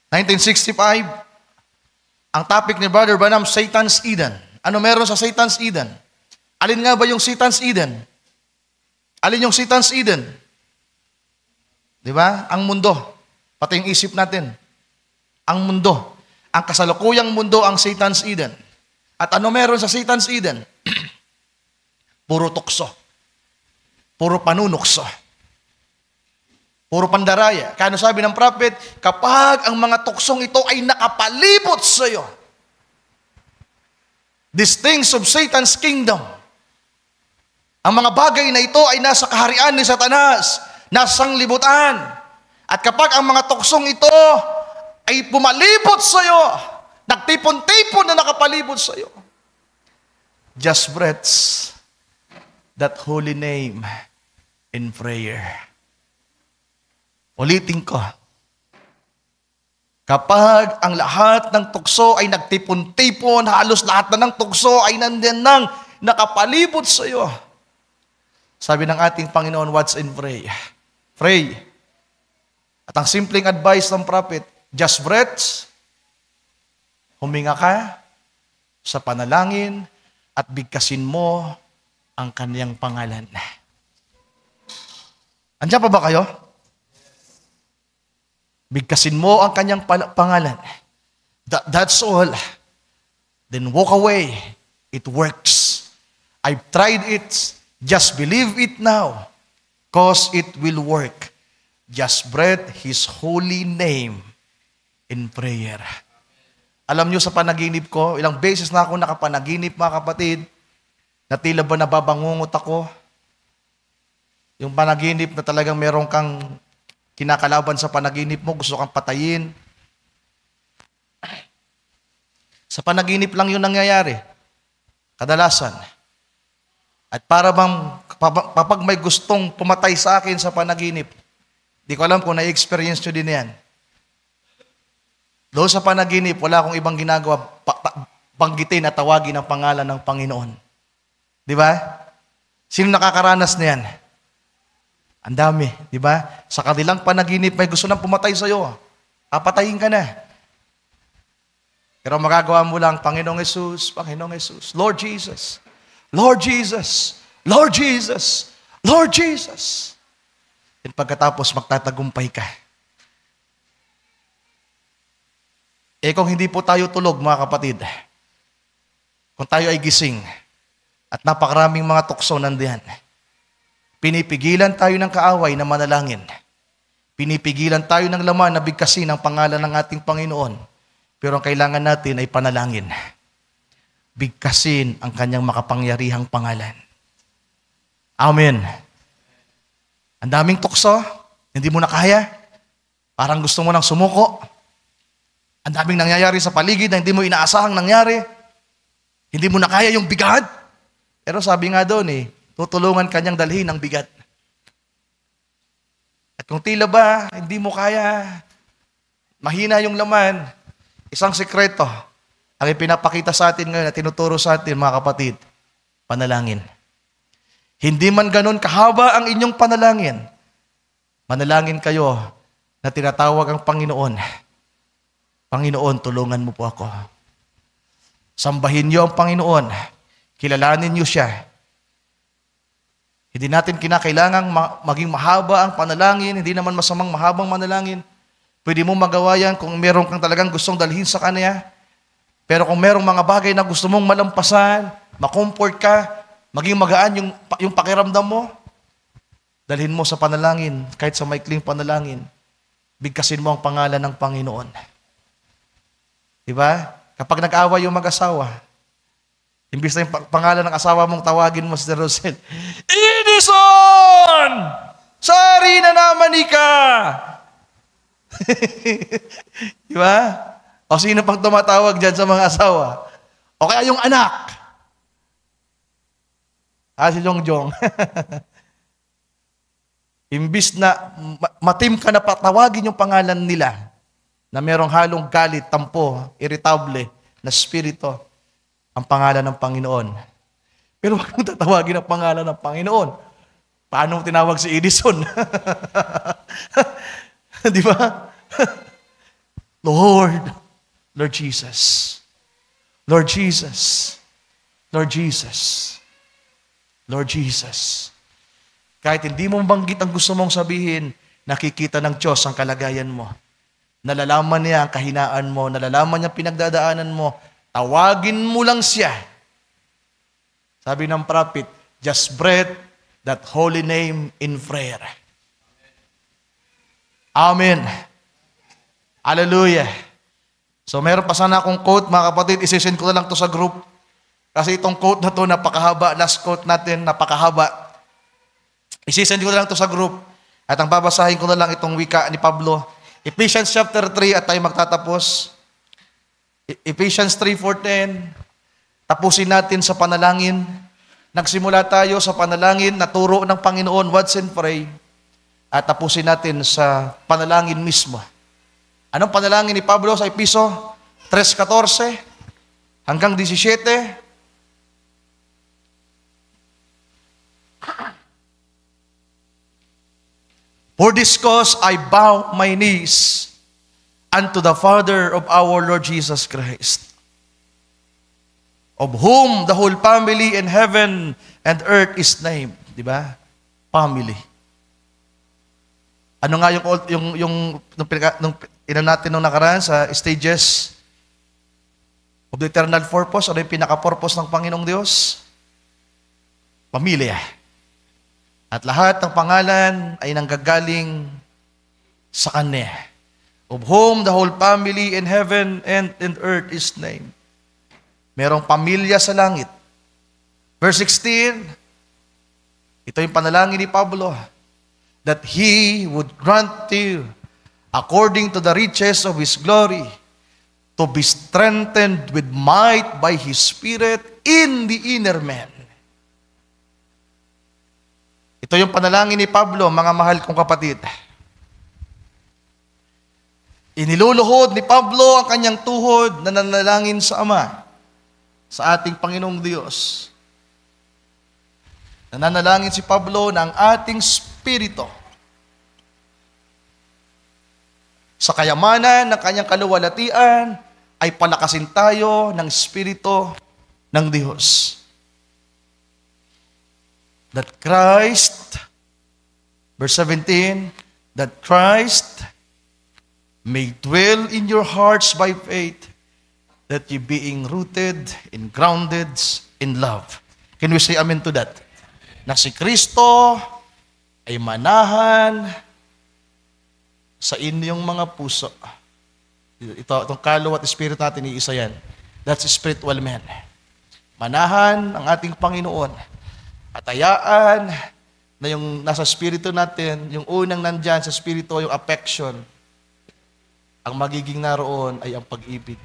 1965, ang topic ni Brother Branham, Satan's Eden. Ano meron sa Satan's Eden? Alin nga ba yung Satan's Eden? Alin yung Satan's Eden? Di ba? Ang mundo. Pati yung isip natin. Ang mundo. Ang kasalukuyang mundo ang Satan's Eden. At ano meron sa Satan's Eden? Puro tukso. Puro panunukso. Puro pandaraya. Kaya sabi ng prophet, kapag ang mga tuksong ito ay nakapalibot sa iyo, these things of Satan's kingdom, ang mga bagay na ito ay nasa kaharian ni Satanas, nasa sanglibutan. At kapag ang mga tuksong ito ay pumalibot sa iyo, nagtipon-tipon na nakapalibot sa iyo, just breath that holy name in prayer. Ulitin ko. Kapag ang lahat ng tukso ay nagtipon-tipon, halos lahat na ng tukso ay nandiyan nang nakapalibot sa iyo, sabi ng ating Panginoon, watch and pray. Pray. At ang simpleng advice ng prophet, just breath, huminga ka sa panalangin at bigkasin mo ang kaniyang pangalan. Andiyan pa ba kayo? Bigkasin mo ang kanyang pangalan. That's all. Then walk away. It works. I've tried it. Just believe it now. Cause it will work. Just breathe His holy name in prayer. Alam nyo sa panaginip ko, ilang beses na ako nakapanaginip, mga kapatid, na tila ba nababangungot ako. Yung panaginip na talagang meron kang kinakalaban sa panaginip mo, gusto kang patayin. Sa panaginip lang yun nangyayari. Kadalasan. At para bang, kapag may gustong pumatay sa akin sa panaginip, di ko alam kung na-experience nyo din yan. Doon sa panaginip, wala akong ibang ginagawa, banggitin at tawagin ang pangalan ng Panginoon. Di ba? Sino nakakaranas na yan? Ang dami, di ba? Sa kanilang panaginip, may gusto nang pumatay sa iyo. Papatayin ka na. Pero magagawa mo lang, Panginoong Jesus, Panginoong Jesus, Lord Jesus, Lord Jesus, Lord Jesus, Lord Jesus. At pagkatapos, magtatagumpay ka. Kung hindi po tayo tulog, mga kapatid, kung tayo ay gising, at napakaraming mga tukso nandiyan, pinipigilan tayo ng kaaway na manalangin. Pinipigilan tayo ng laman na bigkasin ang pangalan ng ating Panginoon. Pero ang kailangan natin ay panalangin. Bigkasin ang kanyang makapangyarihang pangalan. Amen. Ang daming tukso, hindi mo na kaya. Parang gusto mo nang sumuko. Ang daming nangyayari sa paligid na hindi mo inaasahang nangyari. Hindi mo na kaya yung bigat. Pero sabi nga doon tutulungan kanyang dalhin ang bigat. At kung tila ba, hindi mo kaya, mahina yung laman, isang sikreto, ang ipinapakita sa atin ngayon at tinuturo sa atin, mga kapatid, panalangin. Hindi man ganon kahaba ang inyong panalangin, manalangin kayo na tinatawag ang Panginoon. Panginoon, tulungan mo po ako. Sambahin niyo ang Panginoon. Kilalanin niyo siya. Hindi natin kinakailangang maging mahaba ang panalangin. Hindi naman masamang mahabang manalangin. Pwede mo magawa yan kung meron kang talagang gustong dalhin sa Kanya. Pero kung merong mga bagay na gusto mong malampasan, makomfort ka, maging magaan yung pakiramdam mo, dalhin mo sa panalangin, kahit sa maikling panalangin. Bigkasin mo ang pangalan ng Panginoon. Diba? Kapag nag-away yung mag-asawa, imbis na yung pangalan ng asawa mong tawagin mo si Rosel, Edison! Sorry na naman ika! Diba? O sino pang tumatawag dyan sa mga asawa? O kaya yung anak. Si Jongjong. Imbis na matim ka na patawagin yung pangalan nila na merong halong galit, tampo, irritable na spirito, ang pangalan ng Panginoon. Pero wag mong tatawagin ang pangalan ng Panginoon. Paano mo tinawag si Edison? Di ba? Lord Jesus. Lord Jesus. Lord Jesus. Lord Jesus. Kahit hindi mo banggit ang gusto mong sabihin, nakikita ng Diyos ang kalagayan mo. Nalalaman niya ang kahinaan mo, nalalaman niya ang pinagdadaanan mo. Tawagin mo lang siya. Sabi ng prophet, just breathe that holy name in prayer. Amen. Hallelujah. So meron pa sana akong quote, mga kapatid, isisend ko na lang to sa group. Kasi itong quote na to, napakahaba. Last quote natin, napakahaba. Isisend ko na lang to sa group. At ang babasahin ko na lang itong wika ni Pablo. Ephesians chapter 3 at tayo magtatapos. Ephesians 3:4-10. Tapusin natin sa panalangin. Nagsimula tayo sa panalangin na turo ng Panginoon, watch and pray. At tapusin natin sa panalangin mismo. Anong panalangin ni Pablo sa Episo 3:14 hanggang 17? For this cause I bow my knees unto the Father of our Lord Jesus Christ, of whom the whole family in heaven and earth is named. Di ba? Family. Ano nga nung natin nung nakaraan sa stages of the eternal purpose, ano yung pinaka-purpose ng Panginoong Diyos? Pamilya. At lahat ng pangalan ay nanggagaling sa Kanya, of whom the whole family in heaven and in earth is named. Merong pamilya sa langit. Verse 16, ito yung panalangin ni Pablo, that He would grant you, according to the riches of His glory, to be strengthened with might by His Spirit in the inner man. Ito yung panalangin ni Pablo, mga mahal kong kapatid. Iniluluhod ni Pablo ang kanyang tuhod na nanalangin sa Ama, sa ating Panginoong Diyos. Nananalangin si Pablo na ang ating spirito, sa kayamanan ng kanyang kaluwalhatian, ay palakasin tayo ng spirito ng Diyos. That Christ, verse 17, that Christ may dwell in your hearts by faith, that you being rooted and grounded in love. Can we say amen to that? Na si Kristo ay manahan sa inyong mga puso. Itong kaluluwa at spirit natin, iisa yan. That's spiritual man. Manahan ang ating Panginoon. At hayaan na yung nasa spirito natin, yung unang nandyan sa spirito, yung affection, ang magiging naroon ay ang pag-ibig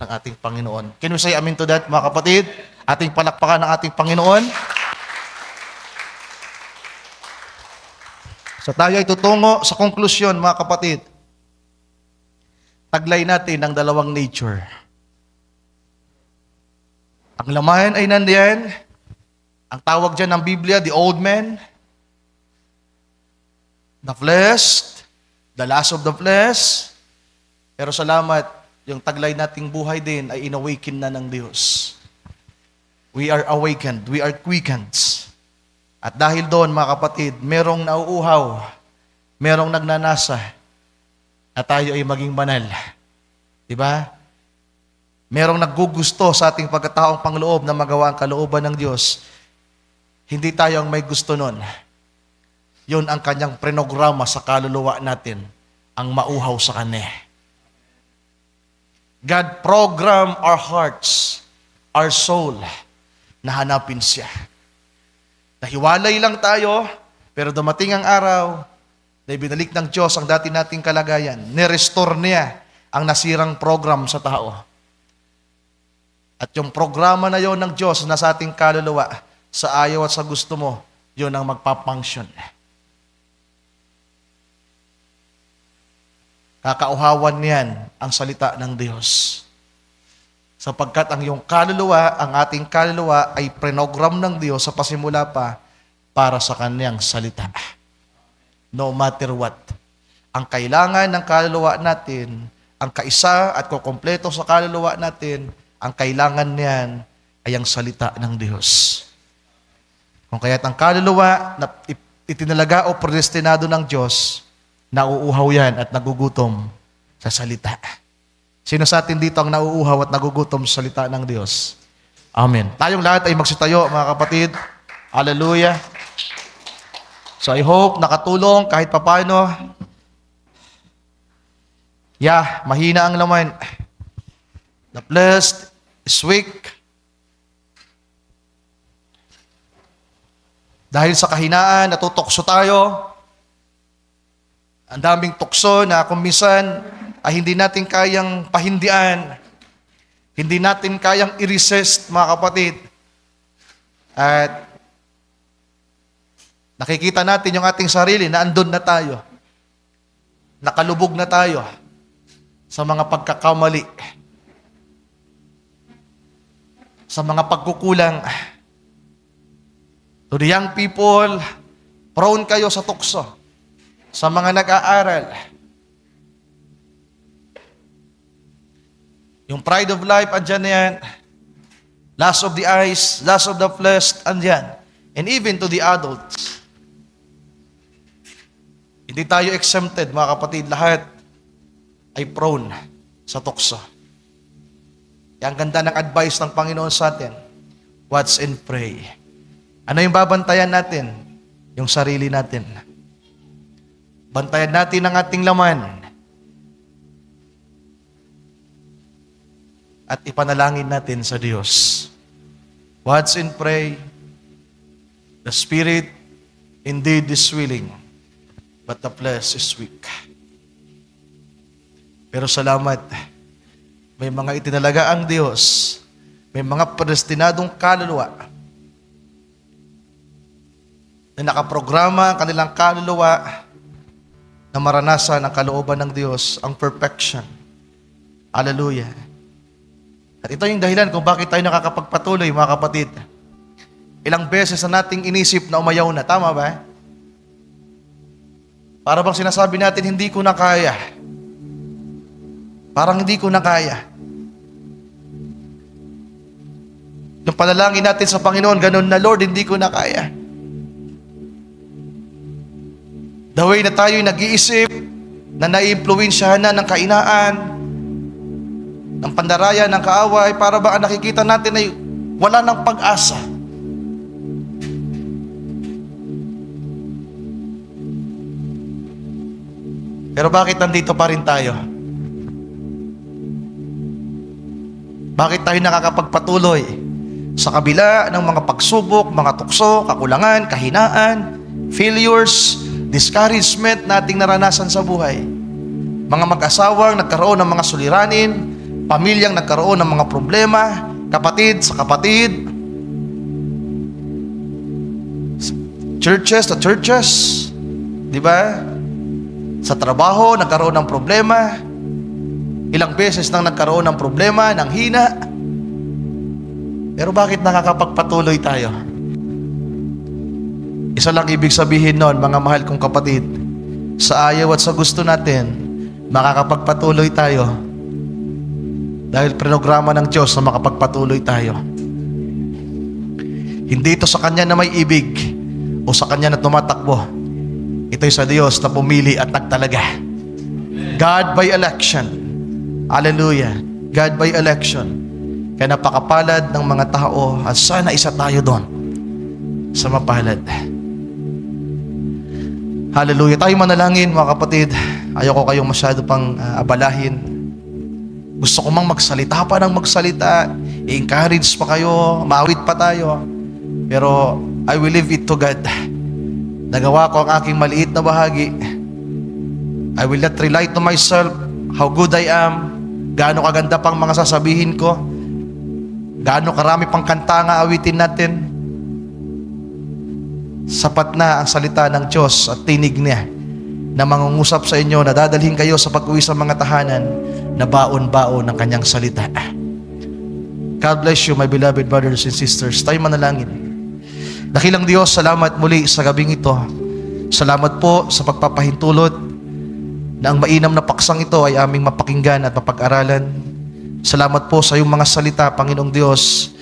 ng ating Panginoon. Can we say amen to that, mga kapatid? Ating palakpakan ng ating Panginoon. So tayo ay tutungo sa konklusyon, mga kapatid. Taglay natin ang dalawang nature. Ang laman ay nandiyan, Ang tawag dyan ng Biblia, the old man, the flesh, the lust of the flesh. Pero salamat, yung taglay nating buhay din ay inawaken na ng Diyos. We are awakened, we are quickened. At dahil doon, mga kapatid, merong nauuhaw, merong nagnanasa, na tayo ay maging banal. Diba? Merong naggugusto sa ating pagkataong pangloob na magawa ang kalooban ng Diyos. Hindi tayo ang may gusto nun. Yun ang kanyang prenograma sa kaluluwa natin, ang mauhaw sa Kanya. God program our hearts, our soul, na hanapin siya. Nahiwalay lang tayo, pero dumating ang araw na ibinalik ng Diyos ang dati nating kalagayan. Nirestore niya ang nasirang program sa tao. At yung programa na yon ng Diyos na sa ating kaluluwa, sa ayaw at sa gusto mo, yun ang magpapunction. Kakauhawan niyan ang salita ng Diyos. Sapagkat ang iyong kaluluwa, ang ating kaluluwa ay prenogram ng Diyos sa pasimula pa para sa Kanyang salita. No matter what. Ang kailangan ng kaluluwa natin, ang kaisa at kukumpleto sa kaluluwa natin, ang kailangan niyan ay ang salita ng Diyos. Kung kaya't ang kaluluwa na itinalaga o predestinado ng Diyos, nauuhaw yan at nagugutom sa salita. Sino sa atin dito ang nauuhaw at nagugutom sa salita ng Diyos? Amen. Tayong lahat ay magsitayo, mga kapatid. Hallelujah. So I hope nakatulong kahit papano. Mahina ang laman. The blessed is weak. Dahil sa kahinaan, natutokso tayo. Ang daming tukso na kung minsan ay hindi natin kayang pahindian. Hindi natin kayang i-resist, mga kapatid. At nakikita natin yung ating sarili na andun na tayo. Nakalubog na tayo sa mga pagkakamali. Sa mga pagkukulang. To the young people, prone kayo sa tukso. Sa mga nag-aaral. Yung pride of life, andyan na yan. Lust of the eyes, lust of the flesh, andyan. And even to the adults. Hindi tayo exempted, mga kapatid. Lahat ay prone sa tukso. Ang ganda ng advice ng Panginoon sa atin. Watch and pray. Ano yung babantayan natin? Yung sarili natin. Bantayan natin ang ating laman. At ipanalangin natin sa Diyos. Watch and pray. The spirit indeed is willing, but the flesh is weak. Pero salamat, may mga itinalaga ang Diyos, may mga predestinadong kaluluwa na nakaprograma ang kanilang kaluluwa na maranasan ang kalooban ng Diyos, ang perfection. Hallelujah. At ito yung dahilan kung bakit tayo nakakapagpatuloy, mga kapatid. Ilang beses na nating inisip na umayaw na. Tama ba? Para bang sinasabi natin, hindi ko na kaya. Parang hindi ko na kaya. Yung panalangin natin sa Panginoon, ganun na, Lord, hindi ko na kaya. The way na tayo'y nag-iisip, na naiimpluwensyahan na ng kainaan, ng pandaraya, ng kaaway, para ba ang nakikita natin ay wala ng pag-asa. Pero bakit nandito pa rin tayo? Bakit tayo nakakapagpatuloy sa kabila ng mga pagsubok, mga tukso, kakulangan, kahinaan, failures, discouragement nating naranasan sa buhay? Mga mag-asawang nagkaroon ng mga suliranin, pamilyang nagkaroon ng mga problema, kapatid sa kapatid, churches to churches, di ba? Sa trabaho, nagkaroon ng problema. Ilang beses nang nagkaroon ng problema, ng hina. Pero bakit nakakapagpatuloy tayo? Isa lang ibig sabihin nun, mga mahal kong kapatid, sa ayaw at sa gusto natin, makakapagpatuloy tayo dahil programa ng Diyos na makapagpatuloy tayo. Hindi ito sa Kanya na may ibig o sa Kanya na tumatakbo. Ito'y sa Diyos na pumili at nagtalaga. God by election. Hallelujah. God by election. Kaya napakapalad ng mga tao at sana isa tayo doon sa mapalad. Hallelujah. Tayo manalangin, mga kapatid. Ayoko kayong masyado pang abalahin. Gusto ko mang magsalita pa ng magsalita. I-encourage pa kayo. Maawit pa tayo. Pero I will leave it to God. Nagawa ko ang aking maliit na bahagi. I will not rely to myself how good I am, gaano kaganda pang mga sasabihin ko, gaano karami pang kanta nga awitin natin. Sapat na ang salita ng Diyos at tinig niya na mangungusap sa inyo na dadalhin kayo sa pag-uwi sa mga tahanan na baon-baon ng kanyang salita. God bless you, my beloved brothers and sisters. Tayo manalangin. Dakilang Diyos, salamat muli sa gabing ito. Salamat po sa pagpapahintulot na ang mainam na paksang ito ay aming mapakinggan at mapag-aralan. Salamat po sa iyong mga salita, Panginoong Diyos,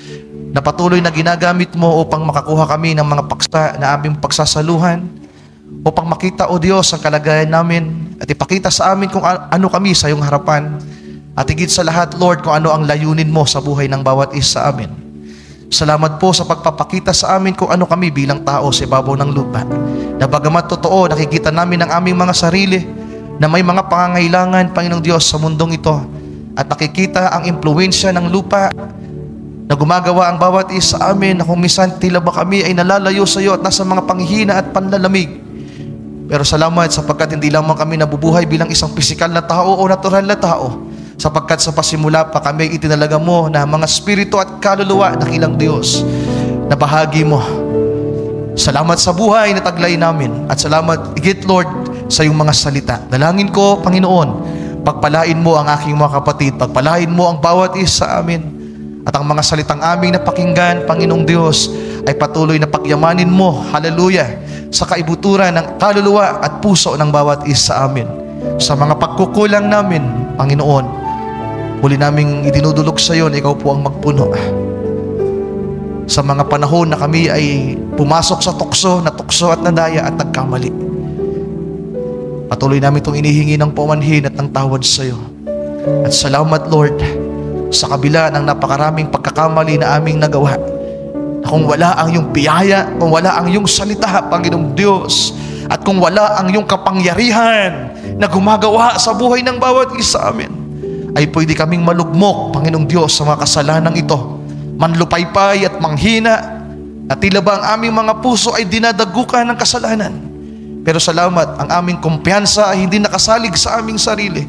na patuloy na ginagamit mo upang makakuha kami ng mga paksa na aming pagsasaluhan, upang makita, O Diyos, ang kalagayan namin at ipakita sa amin kung ano kami sa iyong harapan, at higit sa lahat, Lord, kung ano ang layunin mo sa buhay ng bawat isa sa amin. Salamat po sa pagpapakita sa amin kung ano kami bilang tao sa ibabaw ng lupa. Na bagamat totoo, nakikita namin ang aming mga sarili na may mga pangangailangan, Panginoong Diyos, sa mundong ito. At nakikita ang impluwensya ng lupa na gumagawa ang bawat isa sa amin na kung minsan tila ba kami ay nalalayo sa iyo at nasa mga panghihina at panlalamig. Pero salamat sapagkat hindi lamang kami nabubuhay bilang isang pisikal na tao o natural na tao, sapagkat sa pasimula pa kami itinalaga mo na mga spirito at kaluluwa, dakilang Diyos, na bahagi mo. Salamat sa buhay na taglay namin at salamat higit, Lord, sa iyong mga salita. Dalangin ko, Panginoon, pagpalain mo ang aking mga kapatid, pagpalain mo ang bawat isa sa amin, at ang mga salitang aming napakinggan, Panginoong Diyos, ay patuloy na pagyamanin mo, hallelujah, sa kaibuturan ng kaluluwa at puso ng bawat isa sa amin. Sa mga pagkukulang namin, Panginoon, muli naming idinudulog sa iyo na ikaw po ang magpuno. Sa mga panahon na kami ay pumasok sa tukso at nadaya at nagkamali, patuloy namin itong inihingi ng paumanhin at ng tawad sa iyo. At salamat, Lord, sa kabila ng napakaraming pagkakamali na aming nagawa, na kung wala ang iyong biyaya, kung wala ang iyong salita, Panginoong Diyos, at kung wala ang iyong kapangyarihan na gumagawa sa buhay ng bawat isa sa amin, ay pwede kaming malugmok, Panginoong Diyos, sa mga kasalanang ito, manlupaypay at manghina, at tila ba ang aming mga puso ay dinadagukan ng kasalanan. Pero salamat, ang aming kumpiyansa ay hindi nakasalig sa aming sarili,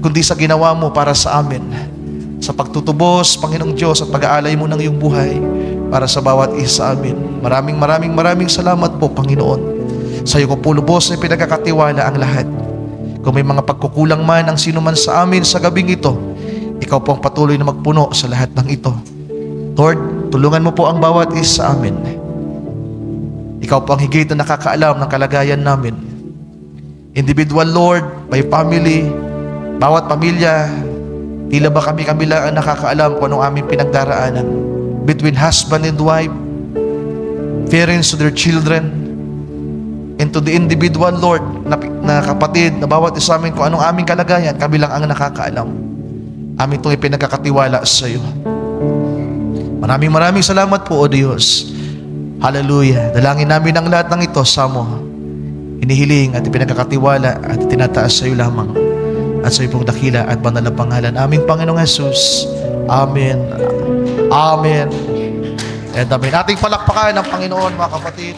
kundi sa ginawa mo para sa amin, sa pagtutubos, Panginoong Diyos, at pag-aalay mo ng iyong buhay para sa bawat isa sa amin. Maraming salamat po, Panginoon. Sa iyo ko po lubos na pinagkakatiwala ang lahat. Kung may mga pagkukulang man ang sino man sa amin sa gabing ito, ikaw po ang patuloy na magpuno sa lahat ng ito. Lord, tulungan mo po ang bawat isa sa amin. Ikaw po ang higit na nakakaalam ng kalagayan namin. Individual, Lord, by family, bawat pamilya, tila ba kami lang ang nakakaalam kung anong aming pinagdaraanan. Between husband and wife, parents to their children, and to the individual, Lord, na kapatid, na bawat isa amin kung anong aming kalagayan, kami lang ang nakakaalam. Amin itong ipinagkakatiwala sa iyo. Maraming salamat po, O Diyos. Hallelujah. Dalangin namin ang lahat ng ito sa mo. Inihiling at ipinagkakatiwala at tinataas sa iyo lamang. At sa iyo pong dakila at banal na pangalan, aming Panginoong Jesus. Amen. Amen. And amen. Ating palakpakan ng Panginoon, mga kapatid.